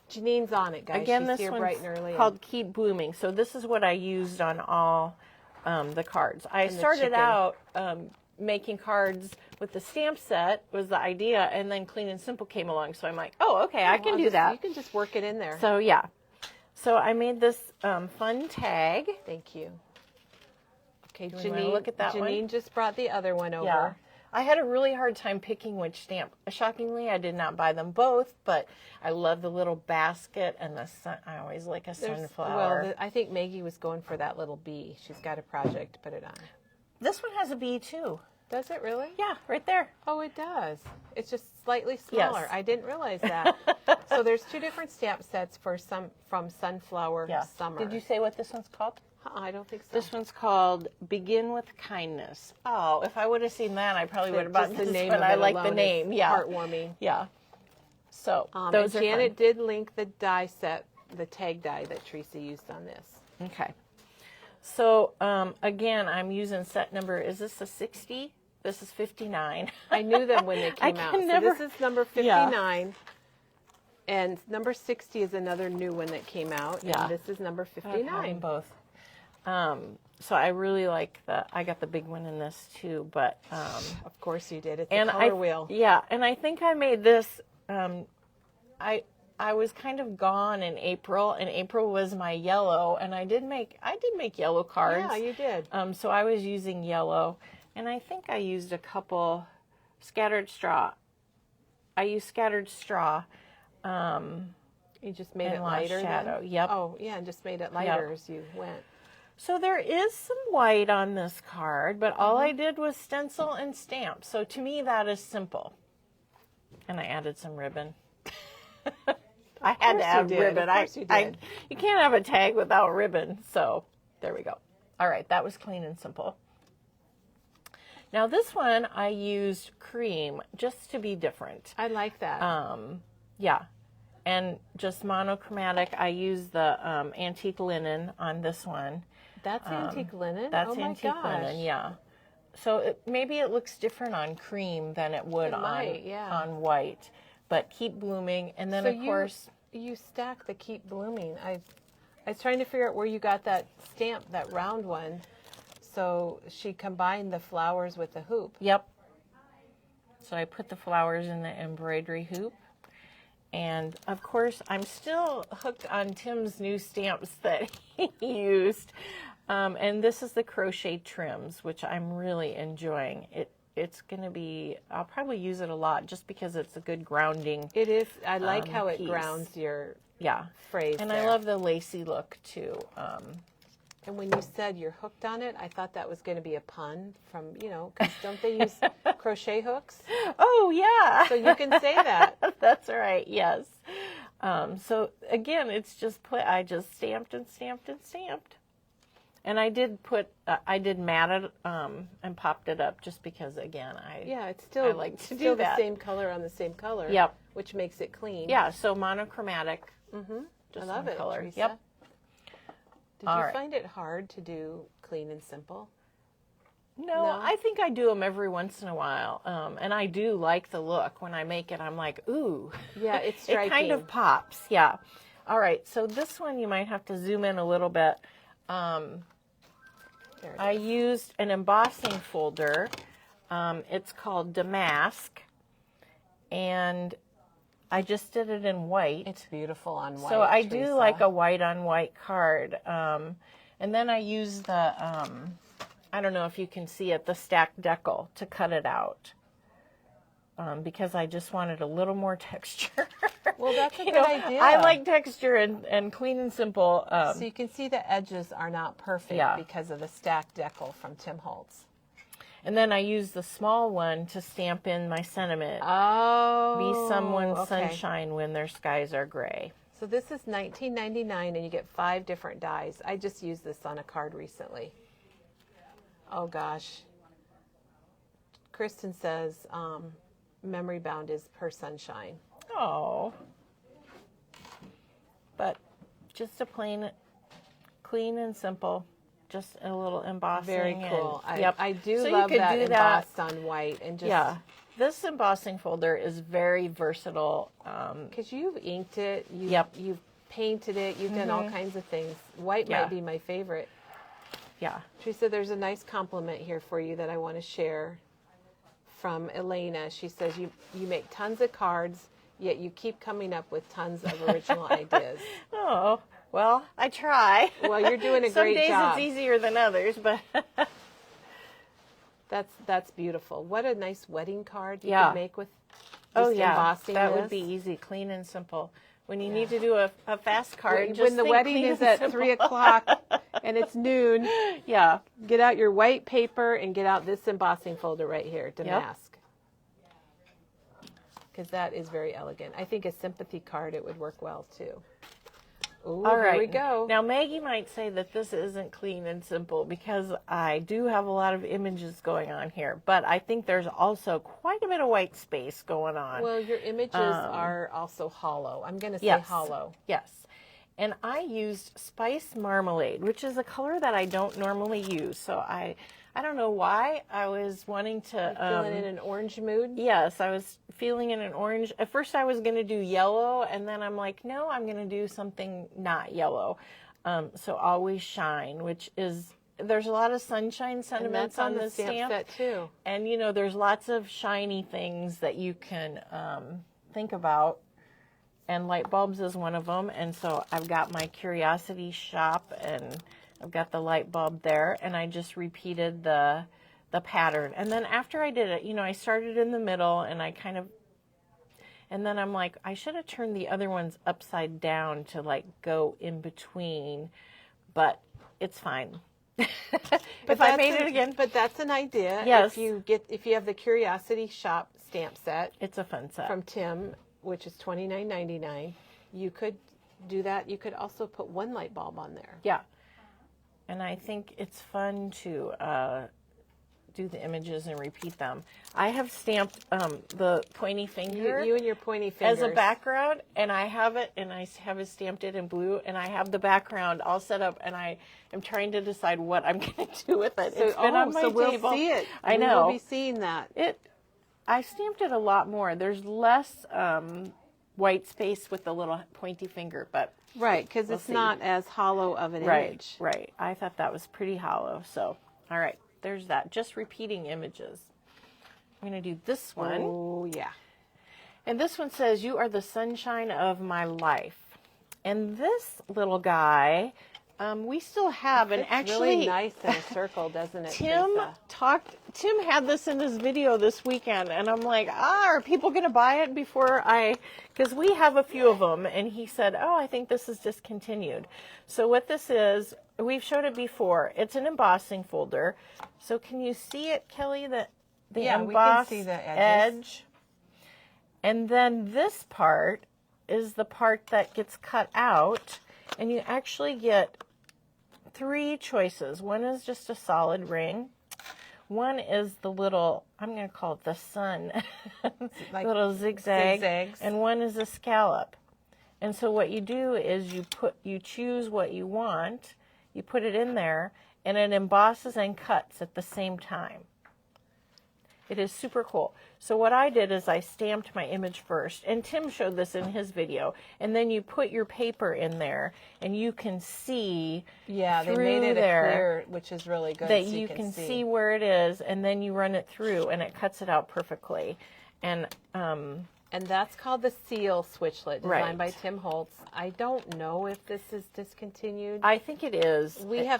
Janine's on it, guys. Again, She's this here one's bright and early. called Keep Blooming. So this is what I used on all the cards. I started out making cards with the stamp set was the idea, and then Clean and Simple came along. So I'm like, okay, I can do that. You can just work it in there. So yeah. So I made this fun tag. Thank you. Okay, Janine, look at that one. Janine just brought the other one over. Yeah. I had a really hard time picking which stamp. Shockingly, I did not buy them both, but I love the little basket and the sun. I always like a sunflower. Well, I think Maggie was going for that little bee. She's got a project to put it on. This one has a bee too. Does it really? Yeah, right there. Oh, it does. It's just slightly smaller. Yes. I didn't realize that. So there's 2 different stamp sets from Sunflower Summer. Did you say what this one's called? I don't think so. This one's called Begin with Kindness. Oh, if I would have seen that, I probably would have bought this one. I like the name. Yeah. Heartwarming. Yeah. So those are Janet did link the die set, the tag die that Teresa used on this. Okay. So again, I'm using set number. Is this a 60? This is 59. I knew them when they came out. So this is number 59. And number 60 is another new one that came out. Yeah. And this is number 59. I have them both. So I really like I got the big one in this too, but of course you did. It's a color wheel. Yeah, and I think I made this. I was kind of gone in April, and April was my yellow, and I did make yellow cards. Yeah, you did. So I was using yellow, and I think I used a couple scattered straw. I used scattered straw. You just made it lighter shadow. Then? Yep. Oh, yeah, and just made it lighter as you went. So there is some white on this card, but all I did was stencil and stamp. So to me, that is simple. And I added some ribbon. I had to have ribbon. You can't have a tag without ribbon. So there we go. All right, that was Clean and Simple. Now this one I used cream just to be different. I like that. Yeah. And just monochromatic. I used the antique linen on this one. That's antique linen? That's antique linen, yeah. So maybe it looks different on cream than it would on white. But Keep Blooming. And then, of course... You stack the Keep Blooming. I was trying to figure out where you got that stamp, that round one. So she combined the flowers with the hoop. Yep. So I put the flowers in the embroidery hoop. And, of course, I'm still hooked on Tim's new stamps that he used. And this is the crochet trims, which I'm really enjoying. It's going to be, I'll probably use it a lot just because it's a good grounding. It is. I like how it grounds your phrase. And there. I love the lacy look, too. And when you said you're hooked on it, I thought that was going to be a pun from, because don't they use crochet hooks? Oh, yeah. So you can say that. That's right, yes. So, again, it's just, I just stamped and stamped and stamped. And I did mat it and popped it up just because, again, it's still, I like to do that. The same color on the same color. Yep. Which makes it clean. Yeah, so monochromatic. I love it, color. Teresa. Yep. Did you find it hard to do Clean and Simple? No, I think I do them every once in a while. And I do like the look. When I make it, I'm like, ooh. Yeah, it's striking. It kind of pops, yeah. All right, so this one you might have to zoom in a little bit. I used an embossing folder. It's called Damask, and I just did it in white. It's beautiful on white. So I Teresa. do like a white on white card. And then I use the, I don't know if you can see it, the stacked decal to cut it out. Because I just wanted a little more texture. Well, that's a good idea. I like texture and clean and simple. So you can see the edges are not perfect because of the stacked decal from Tim Holtz. And then I use the small one to stamp in my sentiment. Oh, Be someone's sunshine when their skies are gray. So this is $19.99, and you get 5 different dies. I just used this on a card recently. Oh gosh. Kristen says memory bound is per sunshine. Oh. But just a plain, clean and simple. Just a little embossing. Very cool. And, I do love that embossed on white. And just, yeah. This embossing folder is very versatile. Because you've inked it. You've painted it. You've done all kinds of things. White might be my favorite. Yeah. Teresa, there's a nice compliment here for you that I want to share from Elena. She says, you make tons of cards, yet you keep coming up with tons of original ideas. Oh, well, I try. Well, you're doing a great job. Some days it's easier than others, but that's beautiful. What a nice wedding card you could make with embossing that this. would be easy, clean and simple. When you need to do a fast card, when the wedding is at 3 o'clock and it's noon, get out your white paper and get out this embossing folder right here, Damask. Because that is very elegant. I think a sympathy card, it would work well too. Ooh, all right, here we go. Now, Maggie might say that this isn't clean and simple because I do have a lot of images going on here, but I think there's also quite a bit of white space going on. Well, your images are also hollow. I'm going to say hollow. Yes. And I used Spice Marmalade, which is a color that I don't normally use. So I don't know why I was wanting to... feeling in an orange mood? Yes, I was feeling in an orange. At first I was going to do yellow, and then I'm like, no, I'm going to do something not yellow. So Always Shine, which is... There's a lot of sunshine sentiments on this stamp set too. And, you know, there's lots of shiny things that you can think about. And light bulbs is one of them. And so I've got my Curiosity Shop, and I've got the light bulb there, and I just repeated the pattern. And then after I did it, you know, I started in the middle, and and then I'm like, I should have turned the other ones upside down to like go in between, but it's fine. If I made it again. But that's an idea. Yes. If you have the Curiosity Shop stamp set. It's a fun set. From Tim, which is $29.99, you could do that. You could also put one light bulb on there. Yeah. And I think it's fun to do the images and repeat them. I have stamped the pointy finger. You and your pointy fingers. As a background, and I have it stamped it in blue, and I have the background all set up, and I am trying to decide what I'm going to do with it. It's been on my table. We'll see it. I know. We'll be seeing that. I stamped it a lot more. There's less white space with the little pointy finger, but right, because it's not as hollow of an image. Right. I thought that was pretty hollow. So, all right, there's that. Just repeating images. I'm going to do this one. Oh, yeah. And this one says, "You are the sunshine of my life." And this little guy, we still have, and actually, really nice in a circle, doesn't it? Tim had this in his video this weekend, and I'm like, are people going to buy it because we have a few of them, and he said, oh, I think this is discontinued. So what this is, we've showed it before. It's an embossing folder. So can you see it, Kelly, the embossed we can see the edge? And then this part is the part that gets cut out, and you actually get 3 choices. One is just a solid ring. One is the little, I'm going to call it the sun, like little zigzags. And one is a scallop. And so what you do is you choose what you want, you put it in there, and it embosses and cuts at the same time. It is super cool. So what I did is I stamped my image first, and Tim showed this in his video, and then you put your paper in there, and you can see they made it clear, which is really good. That you can see where it is, and then you run it through, and it cuts it out perfectly. And that's called the Seal Switchlet, designed by Tim Holtz. I don't know if this is discontinued. I think it is.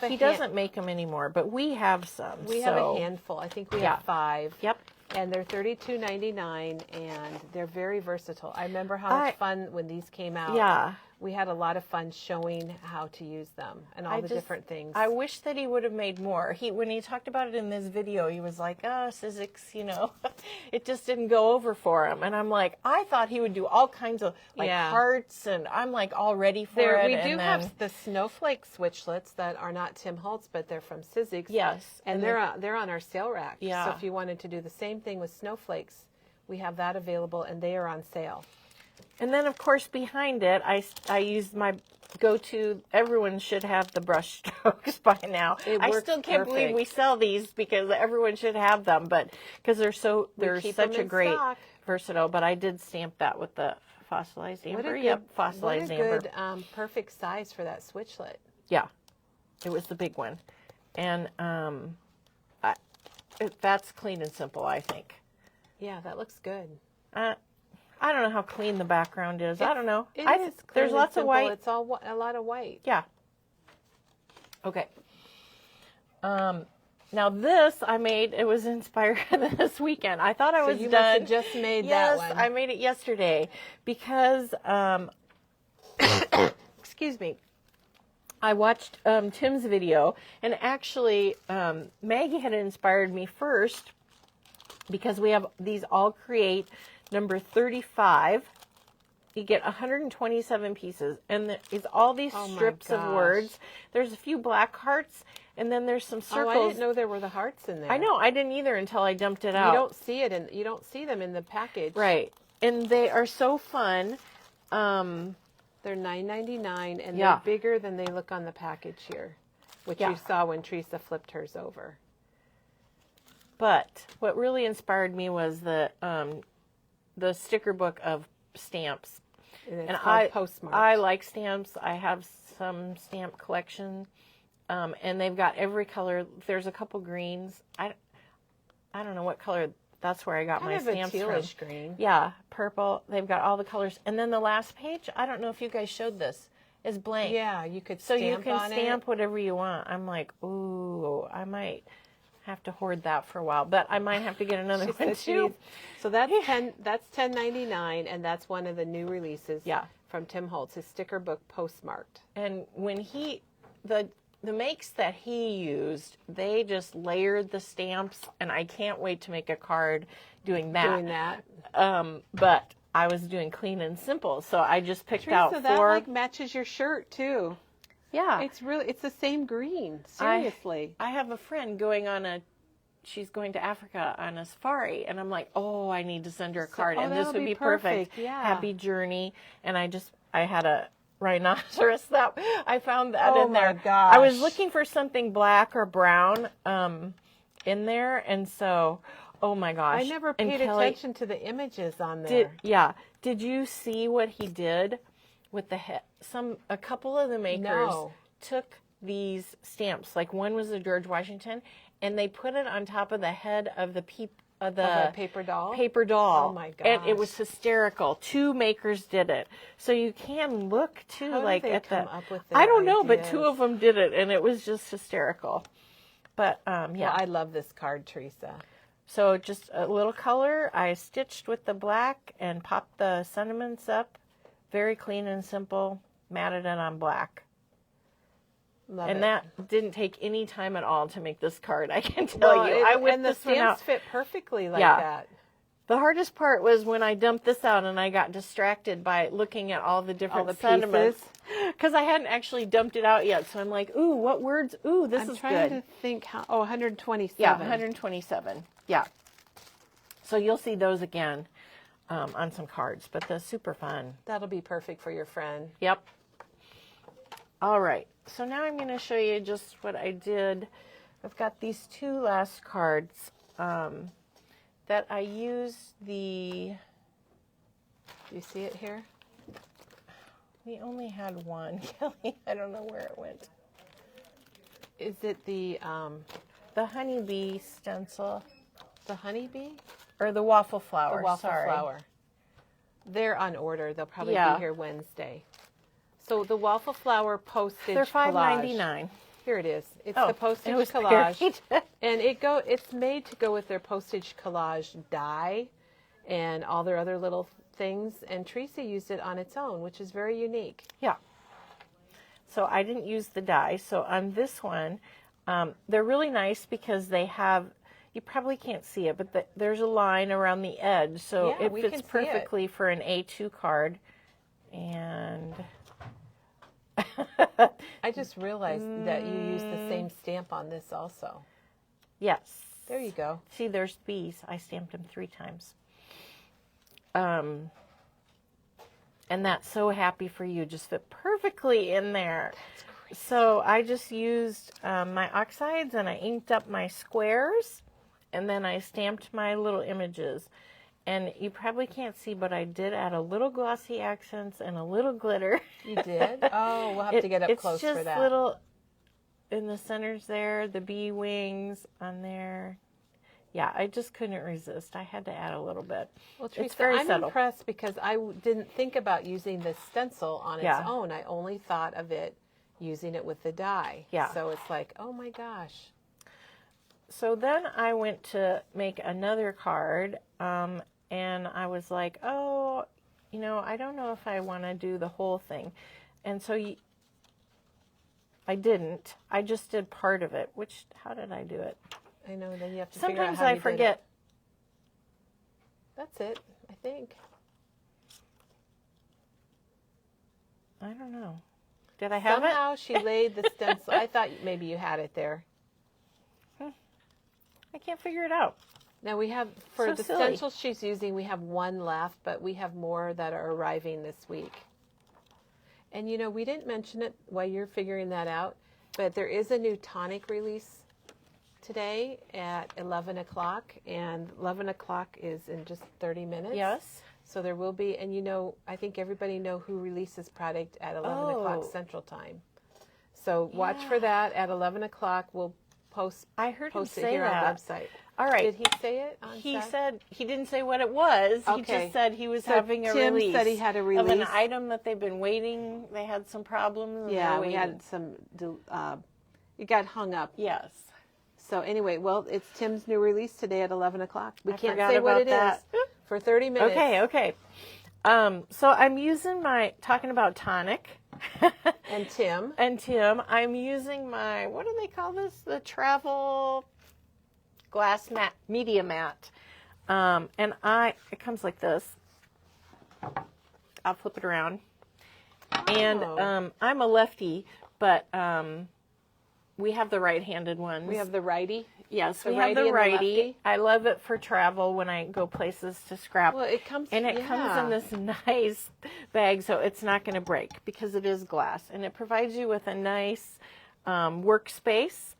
He doesn't make them anymore, but we have some. We have a handful. I think we have 5. Yep. And they're $32.99, and they're very versatile. I remember how much fun when these came out. Yeah. We had a lot of fun showing how to use them and all the different things. I wish that he would have made more. When he talked about it in this video, he was like, oh, Sizzix, it just didn't go over for him. And I'm like, I thought he would do all kinds of hearts, and I'm like all ready for it. We do have the snowflake switchlets that are not Tim Holtz, but they're from Sizzix. Yes. And they're on our sale rack. Yeah. So if you wanted to do the same thing with snowflakes, we have that available, and they are on sale. And then, of course, behind it, I used my go-to. Everyone should have the brush strokes by now. I still can't believe we sell these, because everyone should have them, but because they're such a great versatile. But I did stamp that with the fossilized amber. Fossilized amber. What a good, perfect size for that switchlet. Yeah, it was the big one, and that's clean and simple, I think. Yeah, that looks good. I don't know how clean the background is. I don't know. There's lots of white. It's a lot of white. Yeah. Okay. Now this I made. It was inspired this weekend. I thought I was you done. Must have just made that one. Yes, I made it yesterday because excuse me. I watched Tim's video, and actually Maggie had inspired me first, because we have these All Create number 35. You get 127 pieces, and there's all these strips of words. There's a few black hearts, and then there's some circles. Oh, I didn't know there were the hearts in there. I know, I didn't either until I dumped it out. You don't see them in the package. Right, and they are so fun. They're $9.99, and they're bigger than they look on the package here, which you saw when Teresa flipped hers over. But what really inspired me was the sticker book of stamps. And it's called Postmarks. I like stamps. I have some stamp collection, and they've got every color. There's a couple greens. I don't know what color. That's where I got my stamps from. Kind of a tealish green. Yeah, purple. They've got all the colors. And then the last page, I don't know if you guys showed this, is blank. Yeah, you could stamp on it. So you can stamp whatever you want. I'm like, ooh, I might have to hoard that for a while, but I might have to get another one too. So that's $10.99, and that's one of the new releases from Tim Holtz, his sticker book Postmarked. And when the makes that he used, they just layered the stamps, and I can't wait to make a card doing that. But I was doing clean and simple, so I just picked out 4. That matches your shirt too. Yeah. It's the same green. Seriously. I have a friend she's going to Africa on a safari, and I'm like, oh, I need to send her a card, and this would be perfect. Yeah. Happy journey. And I had a rhinoceros that I found that in there. Oh my gosh. I was looking for something black or brown in there, and so, oh my gosh. I never paid attention to the images on there. Did you see what he did with the head? A couple of the makers took these stamps, like one was the George Washington, and they put it on top of the head of the paper doll. Oh my gosh! And it was hysterical. 2 makers did it, so you can look too. How like did they at come up with their I don't know, ideas? but 2 of them did it, and it was just hysterical. But Well, I love this card, Teresa. So just a little color. I stitched with the black and popped the sentiments up. Very clean and simple. Matted it on black. Love it. That didn't take any time at all to make this card, I can tell you. I whipped and the this one out. stamps fit perfectly like that. The hardest part was when I dumped this out and I got distracted by looking at all the different sentiments. Because I hadn't actually dumped it out yet. So I'm like, ooh, what words? Ooh, this is good. I'm trying to think 127. Yeah, 127. Yeah. So you'll see those again on some cards, but they're super fun. That'll be perfect for your friend. Yep. All right. So now I'm going to show you just what I did. I've got these 2 last cards. that I use the... Do you see it here? We only had one, Kelly. I don't know where it went. Is it the honeybee stencil? The honeybee? Or the waffle flower, The waffle sorry. flower. They're on order. They'll probably be here Wednesday. So the waffle flower postage They're collage. $5.99. Here it is. It's Oh, the postage it was collage. buried. And it's made to go with their postage collage die and all their other little things. And Teresa used it on its own, which is very unique. Yeah. So I didn't use the die. So on this one, they're really nice because they have, you probably can't see it, but there's a line around the edge. So Yeah, it we fits can see perfectly for an A2 card. And I just realized that you used the same stamp on this also. yes. There you go. See, there's bees. I stamped them 3 times. And that's So Happy for You just fit perfectly in there. So I just used my oxides and I inked up my squares and then I stamped my little images. And you probably can't see, but I did add a little glossy accents and a little glitter. You did? Oh, we'll have to get up close for that. It's just little, in the centers there, the bee wings on there. Yeah, I just couldn't resist. I had to add a little bit. Well, Teresa, it's very I'm subtle. impressed because I didn't think about using the stencil on its own. I only thought of it using it with the die. Yeah. So it's like, oh my gosh. So then I went to make another card, and I was like, oh, you know, I don't know if I want to do the whole thing. And so I didn't. I just did part of it, how did I do it? I know, then you have to figure out Sometimes how I you did forget. it. That's it, I think. I don't know. Did I have Somehow it? she laid the stencil. I thought maybe you had it there. I can't figure it out. Now we have, for So the silly. stencils she's using, we have one left, but we have more that are arriving this week. And you know, we didn't mention it while you're figuring that out, but there is a new tonic release today at 11 o'clock, and 11 o'clock is in just 30 minutes. Yes. So there will be, and you know, I think everybody know who releases product at 11 o'clock Central Time. So watch for that at 11 o'clock. We'll post I heard him it say here that. on the website. All right. Did he say it on He Sat? said he didn't say what it was. He Okay. just said he was So having a Tim release. said he had a of release. an item that they've been waiting. They had some problems. And Yeah, they're we waiting. had some, it got hung up. Yes. So anyway, well, it's Tim's new release today at 11 o'clock. We I can't forgot say what it about is that. for 30 minutes. Okay. So I'm using talking about tonic. And Tim. I'm using my, what do they call this? The travel glass mat, media mat. And it comes like this. I'll flip it around. And I'm a lefty, but we have the right-handed ones. We have the righty. Yes, the we have righty the and the righty. lefty. I love it for travel when I go places to scrap. Well, it comes and it comes in this nice bag, so it's not going to break because it is glass, and it provides you with a nice workspace.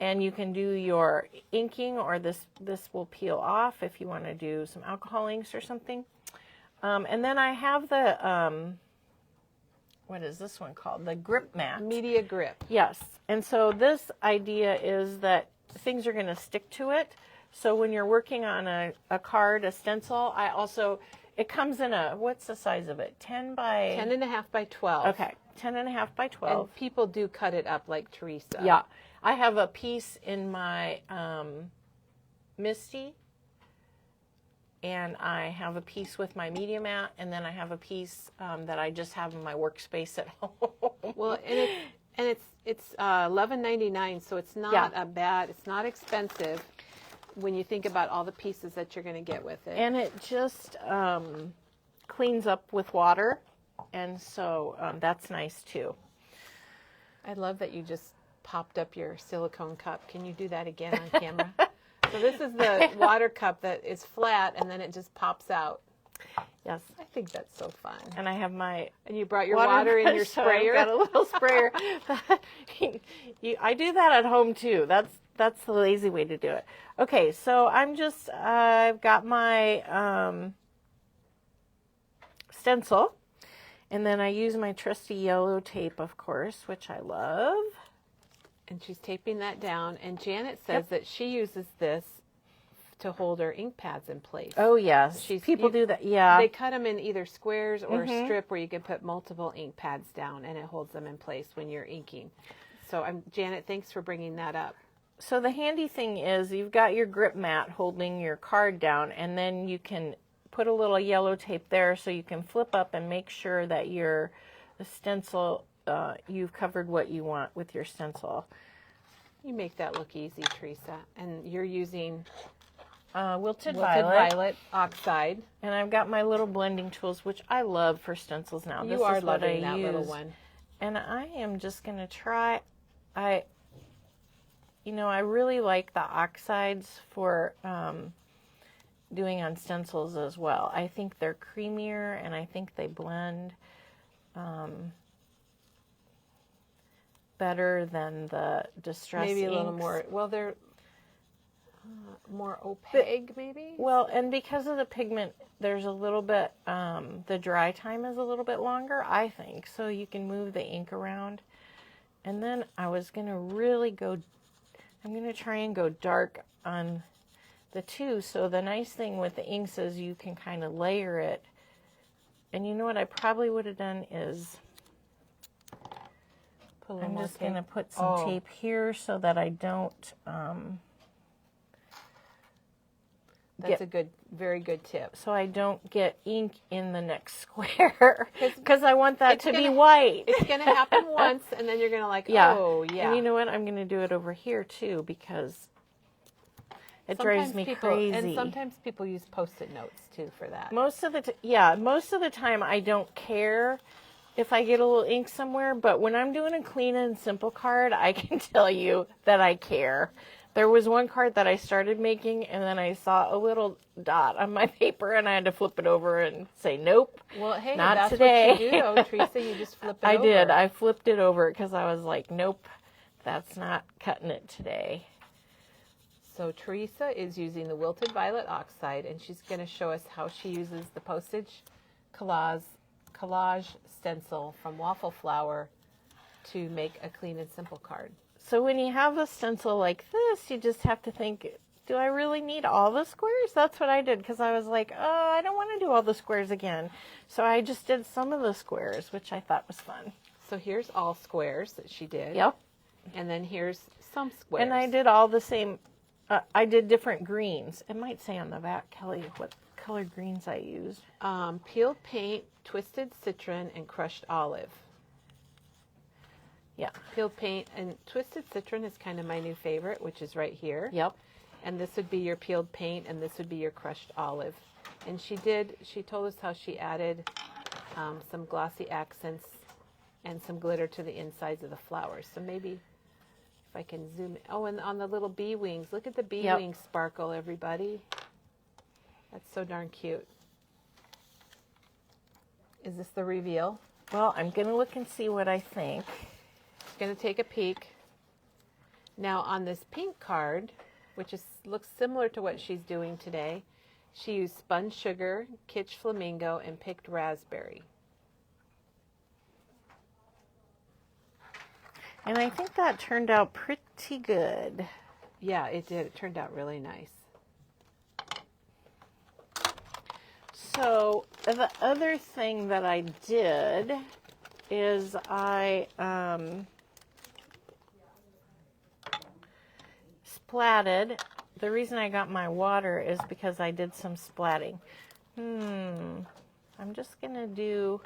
And you can do your inking, or this will peel off if you want to do some alcohol inks or something. And then I have the what is this one called? The grip mat. Media grip. Yes. And so this idea is that things are going to stick to it. So when you're working on a card, a stencil, it comes in what's the size of it? 10 by... 10 and a half by 12. Okay. 10 and a half by 12. And people do cut it up like Teresa. Yeah. I have a piece in my Misty, and I have a piece with my media mat, and then I have a piece that I just have in my workspace at home. Well, and it's $11.99, so it's not it's not expensive when you think about all the pieces that you're going to get with it. And it just cleans up with water, and so that's nice too. I love that you just popped up your silicone cup. Can you do that again on camera? So this is the water cup that is flat, and then it just pops out. Yes. I think that's so fun. And I have my... And you brought your water in your so sprayer? I've got a little sprayer. I do that at home too. that's the lazy way to do it. Okay, so I've got my stencil, and then I use my trusty yellow tape, of course, which I love. And she's taping that down, and Janet says that she uses this to hold her ink pads in place. Oh, yes. People do that, yeah. They cut them in either squares or a strip where you can put multiple ink pads down, and it holds them in place when you're inking. So, Janet, thanks for bringing that up. So the handy thing is you've got your grip mat holding your card down, and then you can put a little yellow tape there so you can flip up and make sure that the stencil, you've covered what you want with your stencil. You make that look easy, Teresa. And you're using wilted violet oxide. And I've got my little blending tools, which I love for stencils now. You are loving that little one. And I am just going to try, I really like the oxides for doing on stencils as well. I think they're creamier, and I think they blend better than the Distress Maybe a little inks. more, well, they're more opaque, maybe? Well, and because of the pigment, there's a little bit, the dry time is a little bit longer, I think, so you can move the ink around. And then I was going to I'm going to try and go dark on the two. So the nice thing with the inks is you can kind of layer it. And you know what I probably would have done is I'm just going to put some tape here so that I don't That's a very good tip. So I don't get ink in the next square because I want that to be white. It's going to happen once, and then you're going to oh, yeah. And you know what? I'm going to do it over here, too, because it drives me crazy. And sometimes people use Post-it notes, too, for that. Most of the time I don't care if I get a little ink somewhere, but when I'm doing a clean and simple card, I can tell you that I care. There was one card that I started making, and then I saw a little dot on my paper, and I had to flip it over and say, nope, well, hey, not that's today. What you do, though, Teresa. You just flip it over. I did. I flipped it over because I was like, nope, that's not cutting it today. So Teresa is using the wilted violet oxide, and she's going to show us how she uses the postage collage stencil from waffle flour to make a clean and simple card. So when you have a stencil like this, you just have to think, do I really need all the squares? That's what I did, because I was like, oh, I don't want to do all the squares again. So I just did some of the squares, which I thought was fun. So here's all squares that she did. Yep. And then here's some squares. And I did all the same. I did different greens. It might say on the back, Kelly, what color greens I used. Peeled paint, twisted citron, and crushed olive. Yeah. Peeled paint and twisted citron is kind of my new favorite, which is right here. Yep. And this would be your peeled paint, and this would be your crushed olive. And she told us how she added some glossy accents and some glitter to the insides of the flowers. So maybe if I can zoom in. Oh, and on the little bee wings. Look at the bee wings sparkle, everybody. That's so darn cute. Is this the reveal? Well, I'm going to look and see what I think. Going to take a peek. Now on this pink card, which looks similar to what she's doing today, she used spun sugar, kitsch flamingo, and picked raspberry. And I think that turned out pretty good. Yeah, it did. It turned out really nice. So the other thing that I did is I splatted. The reason I got my water is because I did some splatting. I'm just going to do,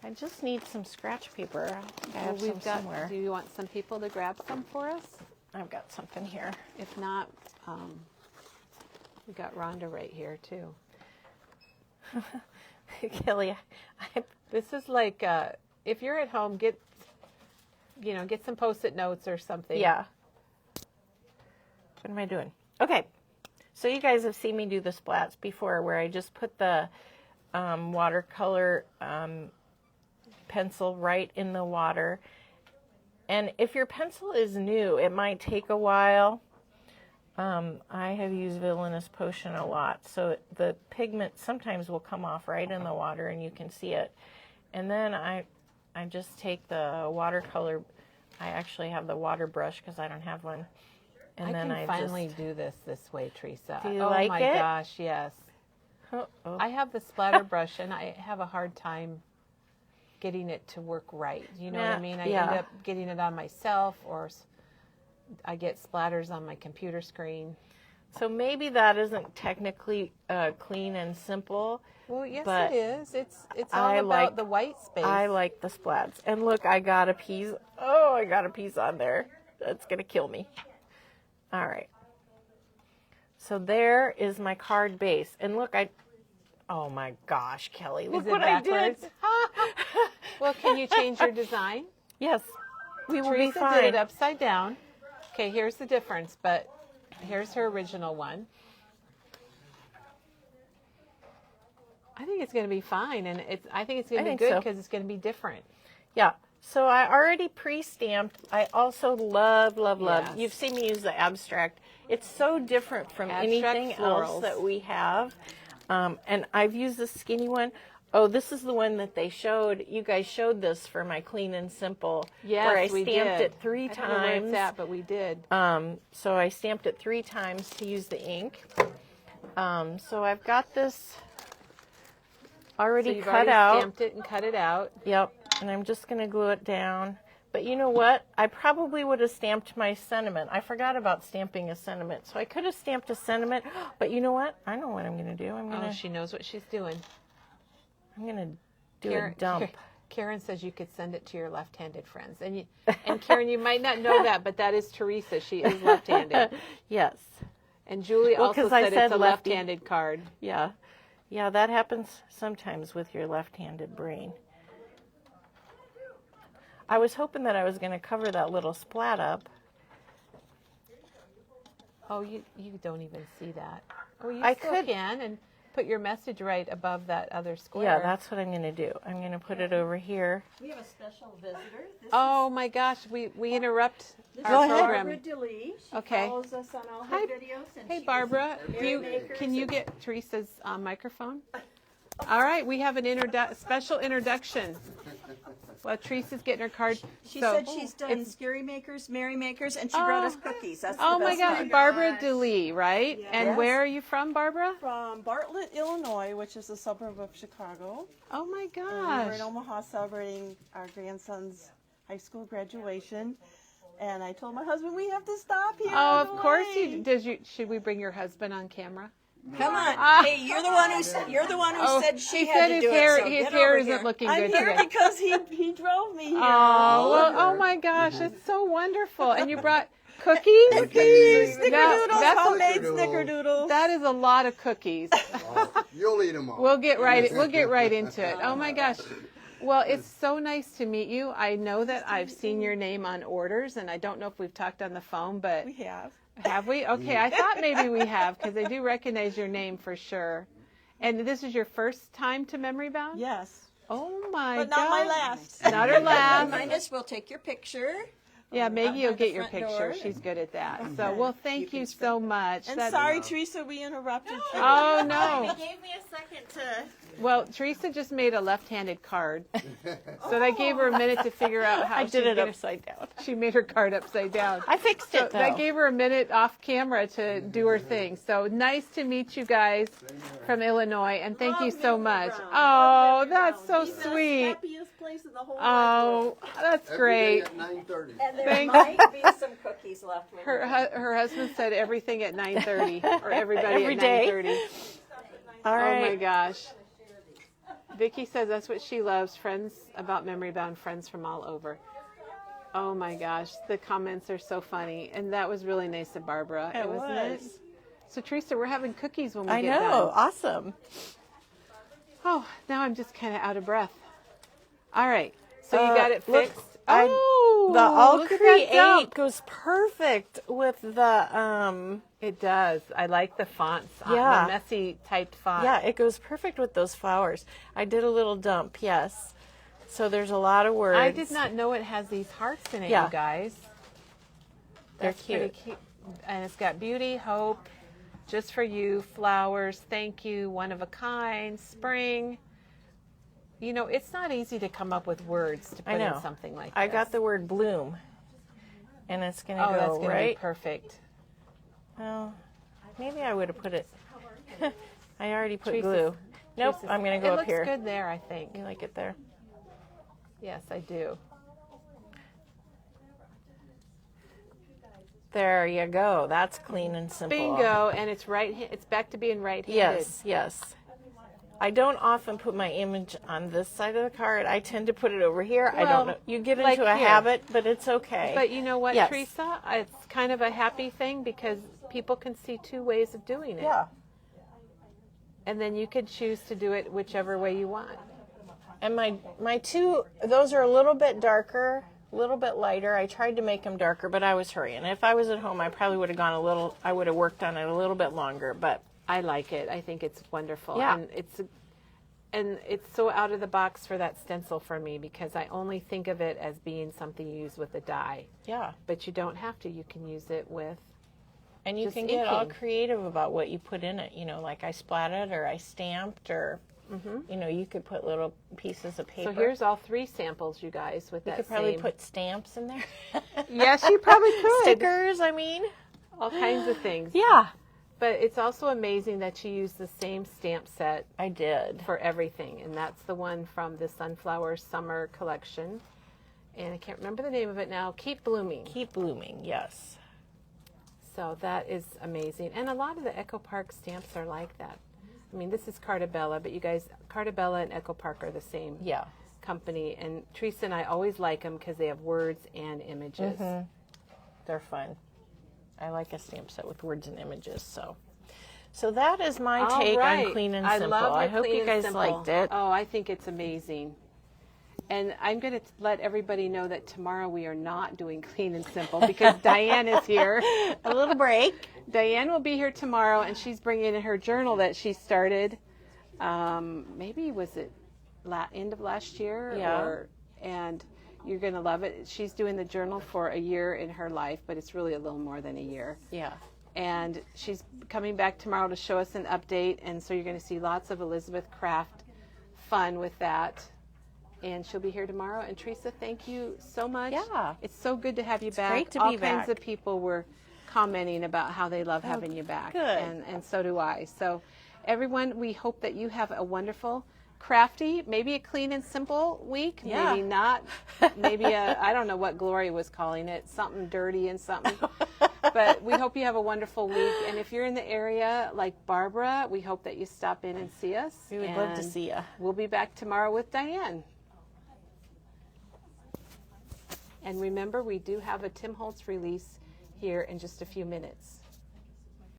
I just need some scratch paper. I have some somewhere. Do you want some people to grab some for us? I've got something here. If not, we got Rhonda right here too. Kelly, this is like, if you're at home, get some Post-it notes or something. Yeah. What am I doing? Okay. So you guys have seen me do the splats before where I just put the watercolor pencil right in the water And if your pencil is new, it might take a while. I have used Villainous Potion a lot, so the pigment sometimes will come off right in the water and you can see it. And then I just take the watercolor. I actually have the water brush because I don't have one. And then I finally do this way, Teresa. Do you like it? Oh my gosh, yes. Oh. I have the splatter brush and I have a hard time getting it to work right. You know what I mean? I end up getting it on myself, or I get splatters on my computer screen. So maybe that isn't technically clean and simple. Well, yes, it is. It's all about the white space. I like the splats. And look, I got a piece. Oh, I got a piece on there. That's going to kill me. All right. So there is my card base. And look, oh my gosh, Kelly, look what backwards? I did. Well, can you change your design? Yes. We will Teresa be fine. did it upside down. Okay, here's the difference, but here's her original one. I think it's going to be fine, and I think it's going to be good because it's going to be different. Yeah. So I already pre-stamped. I also love. Yes. You've seen me use the abstract. It's so different from anything else that we have. And I've used the skinny one. Oh, this is the one that they showed. You guys showed this for my clean and simple. Yes, where I we stamped did. it 3 times. I don't know where it's at, but we did. So I stamped it 3 times to use the ink. So I've got this already cut out. Stamped it and cut it out. Yep. And I'm just going to glue it down. But you know what? I probably would have stamped my sentiment. I forgot about stamping a sentiment. So I could have stamped a sentiment. But you know what? I know what I'm going to do. She knows what she's doing. I'm going to do a dump. Karen says you could send it to your left-handed friends. And Karen, you might not know that, but that is Teresa. She is left-handed. Yes. And Julie also said it's a lefty. left-handed card. Yeah. Yeah, that happens sometimes with your left-handed brain. I was hoping that I was going to cover that little splat up. Oh, you don't even see that. Oh, you still can, and put your message right above that other square. Yeah, that's what I'm going to do. I'm going to put it over here. We have a special visitor. My gosh, we interrupt This our is program. Barbara DeLee. She Okay. follows us on all her videos. And Hey, she Barbara, is can you get Teresa's microphone? All right, we have an special introduction. Well, Teresa's getting her card. She said she's done Scary Makers, Merry Makers, and she brought us cookies. That's the my best gosh, part. Barbara DeLee, right? Yes. And where are you from, Barbara? From Bartlett, Illinois, which is a suburb of Chicago. Oh my And gosh. we're in Omaha celebrating our grandson's high school graduation. And I told my husband we have to stop here. Oh, on of the course way. should we bring your husband on camera? Come on. Hey, you're the one who said she had to do it. So his get hair over isn't here. looking I'm good here today. because he drove me here. Oh, well, oh my gosh, it's so wonderful. And you brought cookies? Cookies, Now, snickerdoodles, that's homemade Snickerdoodles. snickerdoodles. That is a lot of cookies. You'll eat them all. We'll get right into it. Oh my gosh. Well, it's so nice to meet you. I know that I've seen your name on orders, and I don't know if we've talked on the phone, but We have. have we? Okay, I thought maybe we have, because I do recognize your name for sure. And this is your first time to Memory Bound? Yes. Oh my But God. not my last. Not her last. Remind us, we'll take your picture. Yeah, Maggie will the get your front picture. door. She's good at that. So, well, thank you so much. And That- sorry, Teresa, we interrupted you. Oh, no. Gave me a second to... Well, Teresa just made a left-handed card. So that gave her a minute to figure out how I she's did it gonna- upside down. She made her card upside down. I fixed So it, though. that gave her a minute off camera to do her thing. So nice to meet you guys from Illinois, and thank you so much. Oh, that's so sweet. Happiest place in the whole Oh, that's great. Every day at 9:30. And there Thank- might be some cookies left. when we're Her husband said everything at 9:30, or everybody Every at day. 9:30. All Oh my right. gosh. Vicki says that's what she loves, friends about Memory Bound, friends from all over. Oh my gosh, the comments are so funny. And that was really nice of Barbara. It wasn't it? was. So Teresa, we're having cookies when we I get know. done. Awesome. Oh, now I'm just kind of out of breath. All right. So you got it look, fixed? I- Oh, The All look at that dump. Create goes perfect with the It does. I like the fonts. Yeah. The messy typed font. yeah, it goes perfect with those flowers. I did a little dump, yes. So there's a lot of words. I did not know it has these hearts in it, Yeah. you guys. They're That's pretty cute. And it's got beauty, hope, just for you, flowers, thank you, one of a kind, spring. You know, it's not easy to come up with words to put in something like this. I got the word bloom, and it's going to go that's going to be right. perfect. Well, maybe I would have put it. I already put Teresa's- glue. Nope, Teresa's- I'm going to go it up here. looks good there, I think. You like it there? Yes, I do. There you go. That's clean and simple. Bingo, and it's right. It's back to being right-handed. Yes, yes. I don't often put my image on this side of the card. I tend to put it over here. I Well, don't know. You get like into a here. habit, but it's okay. But you know what, Yes. Teresa? It's kind of a happy thing because people can see two ways of doing it. Yeah. And then you can choose to do it whichever way you want. And my two, those are a little bit darker, a little bit lighter. I tried to make them darker, but I was hurrying. If I was at home, I probably would have gone a little, I would have worked on it a little bit longer, but. I like it. I think it's wonderful. Yeah. And it's so out of the box for that stencil for me because I only think of it as being something you use with a die. Yeah. But you don't have to. You can use it with. And you Just can get all inking. creative about what you put in it. You know, like I splatted or I stamped or, you know, you could put little pieces of paper. So here's all three samples, you guys, with You that could probably same. put stamps in there. Yes, you probably could. Stickers, I mean. All kinds of things. Yeah. But it's also amazing that you use the same stamp set I did. for everything. And that's the one from the Sunflower Summer Collection. And I can't remember the name of it now. Keep Blooming. Keep blooming, yes. So that is amazing. And a lot of the Echo Park stamps are like that. I mean, this is Cartabella, but you guys, Cartabella and Echo Park are the same Yeah. company. And Teresa and I always like them because they have words and images. They're fun. I like a stamp set with words and images, so that is my All take right. on Clean and I Simple. love I your hope Clean you and guys Simple. liked it. Oh, I think it's amazing. And I'm going to let everybody know that tomorrow we are not doing Clean and Simple because Diane is here. A little break. Diane will be here tomorrow, and she's bringing in her journal that she started. Maybe was it end of last year? Yeah. And you're going to love it. She's doing the journal for a year in her life, but it's really a little more than a year. Yeah. And she's coming back tomorrow to show us an update, and so you're going to see lots of Elizabeth Craft fun with that. And she'll be here tomorrow. And Teresa, thank you so much. Yeah. It's so good to have you back. great to All be kinds back. of people were commenting about how they love having you back. good. And so do I. So everyone, we hope that you have a wonderful, crafty, maybe a clean and simple week. Yeah. Maybe not. Maybe I don't know what Gloria was calling it, something dirty and something. But we hope you have a wonderful week. And if you're in the area like Barbara, we hope that you stop in and see us. We would love to And see you. We'll be back tomorrow with Diane. And remember, we do have a Tim Holtz release here in just a few minutes.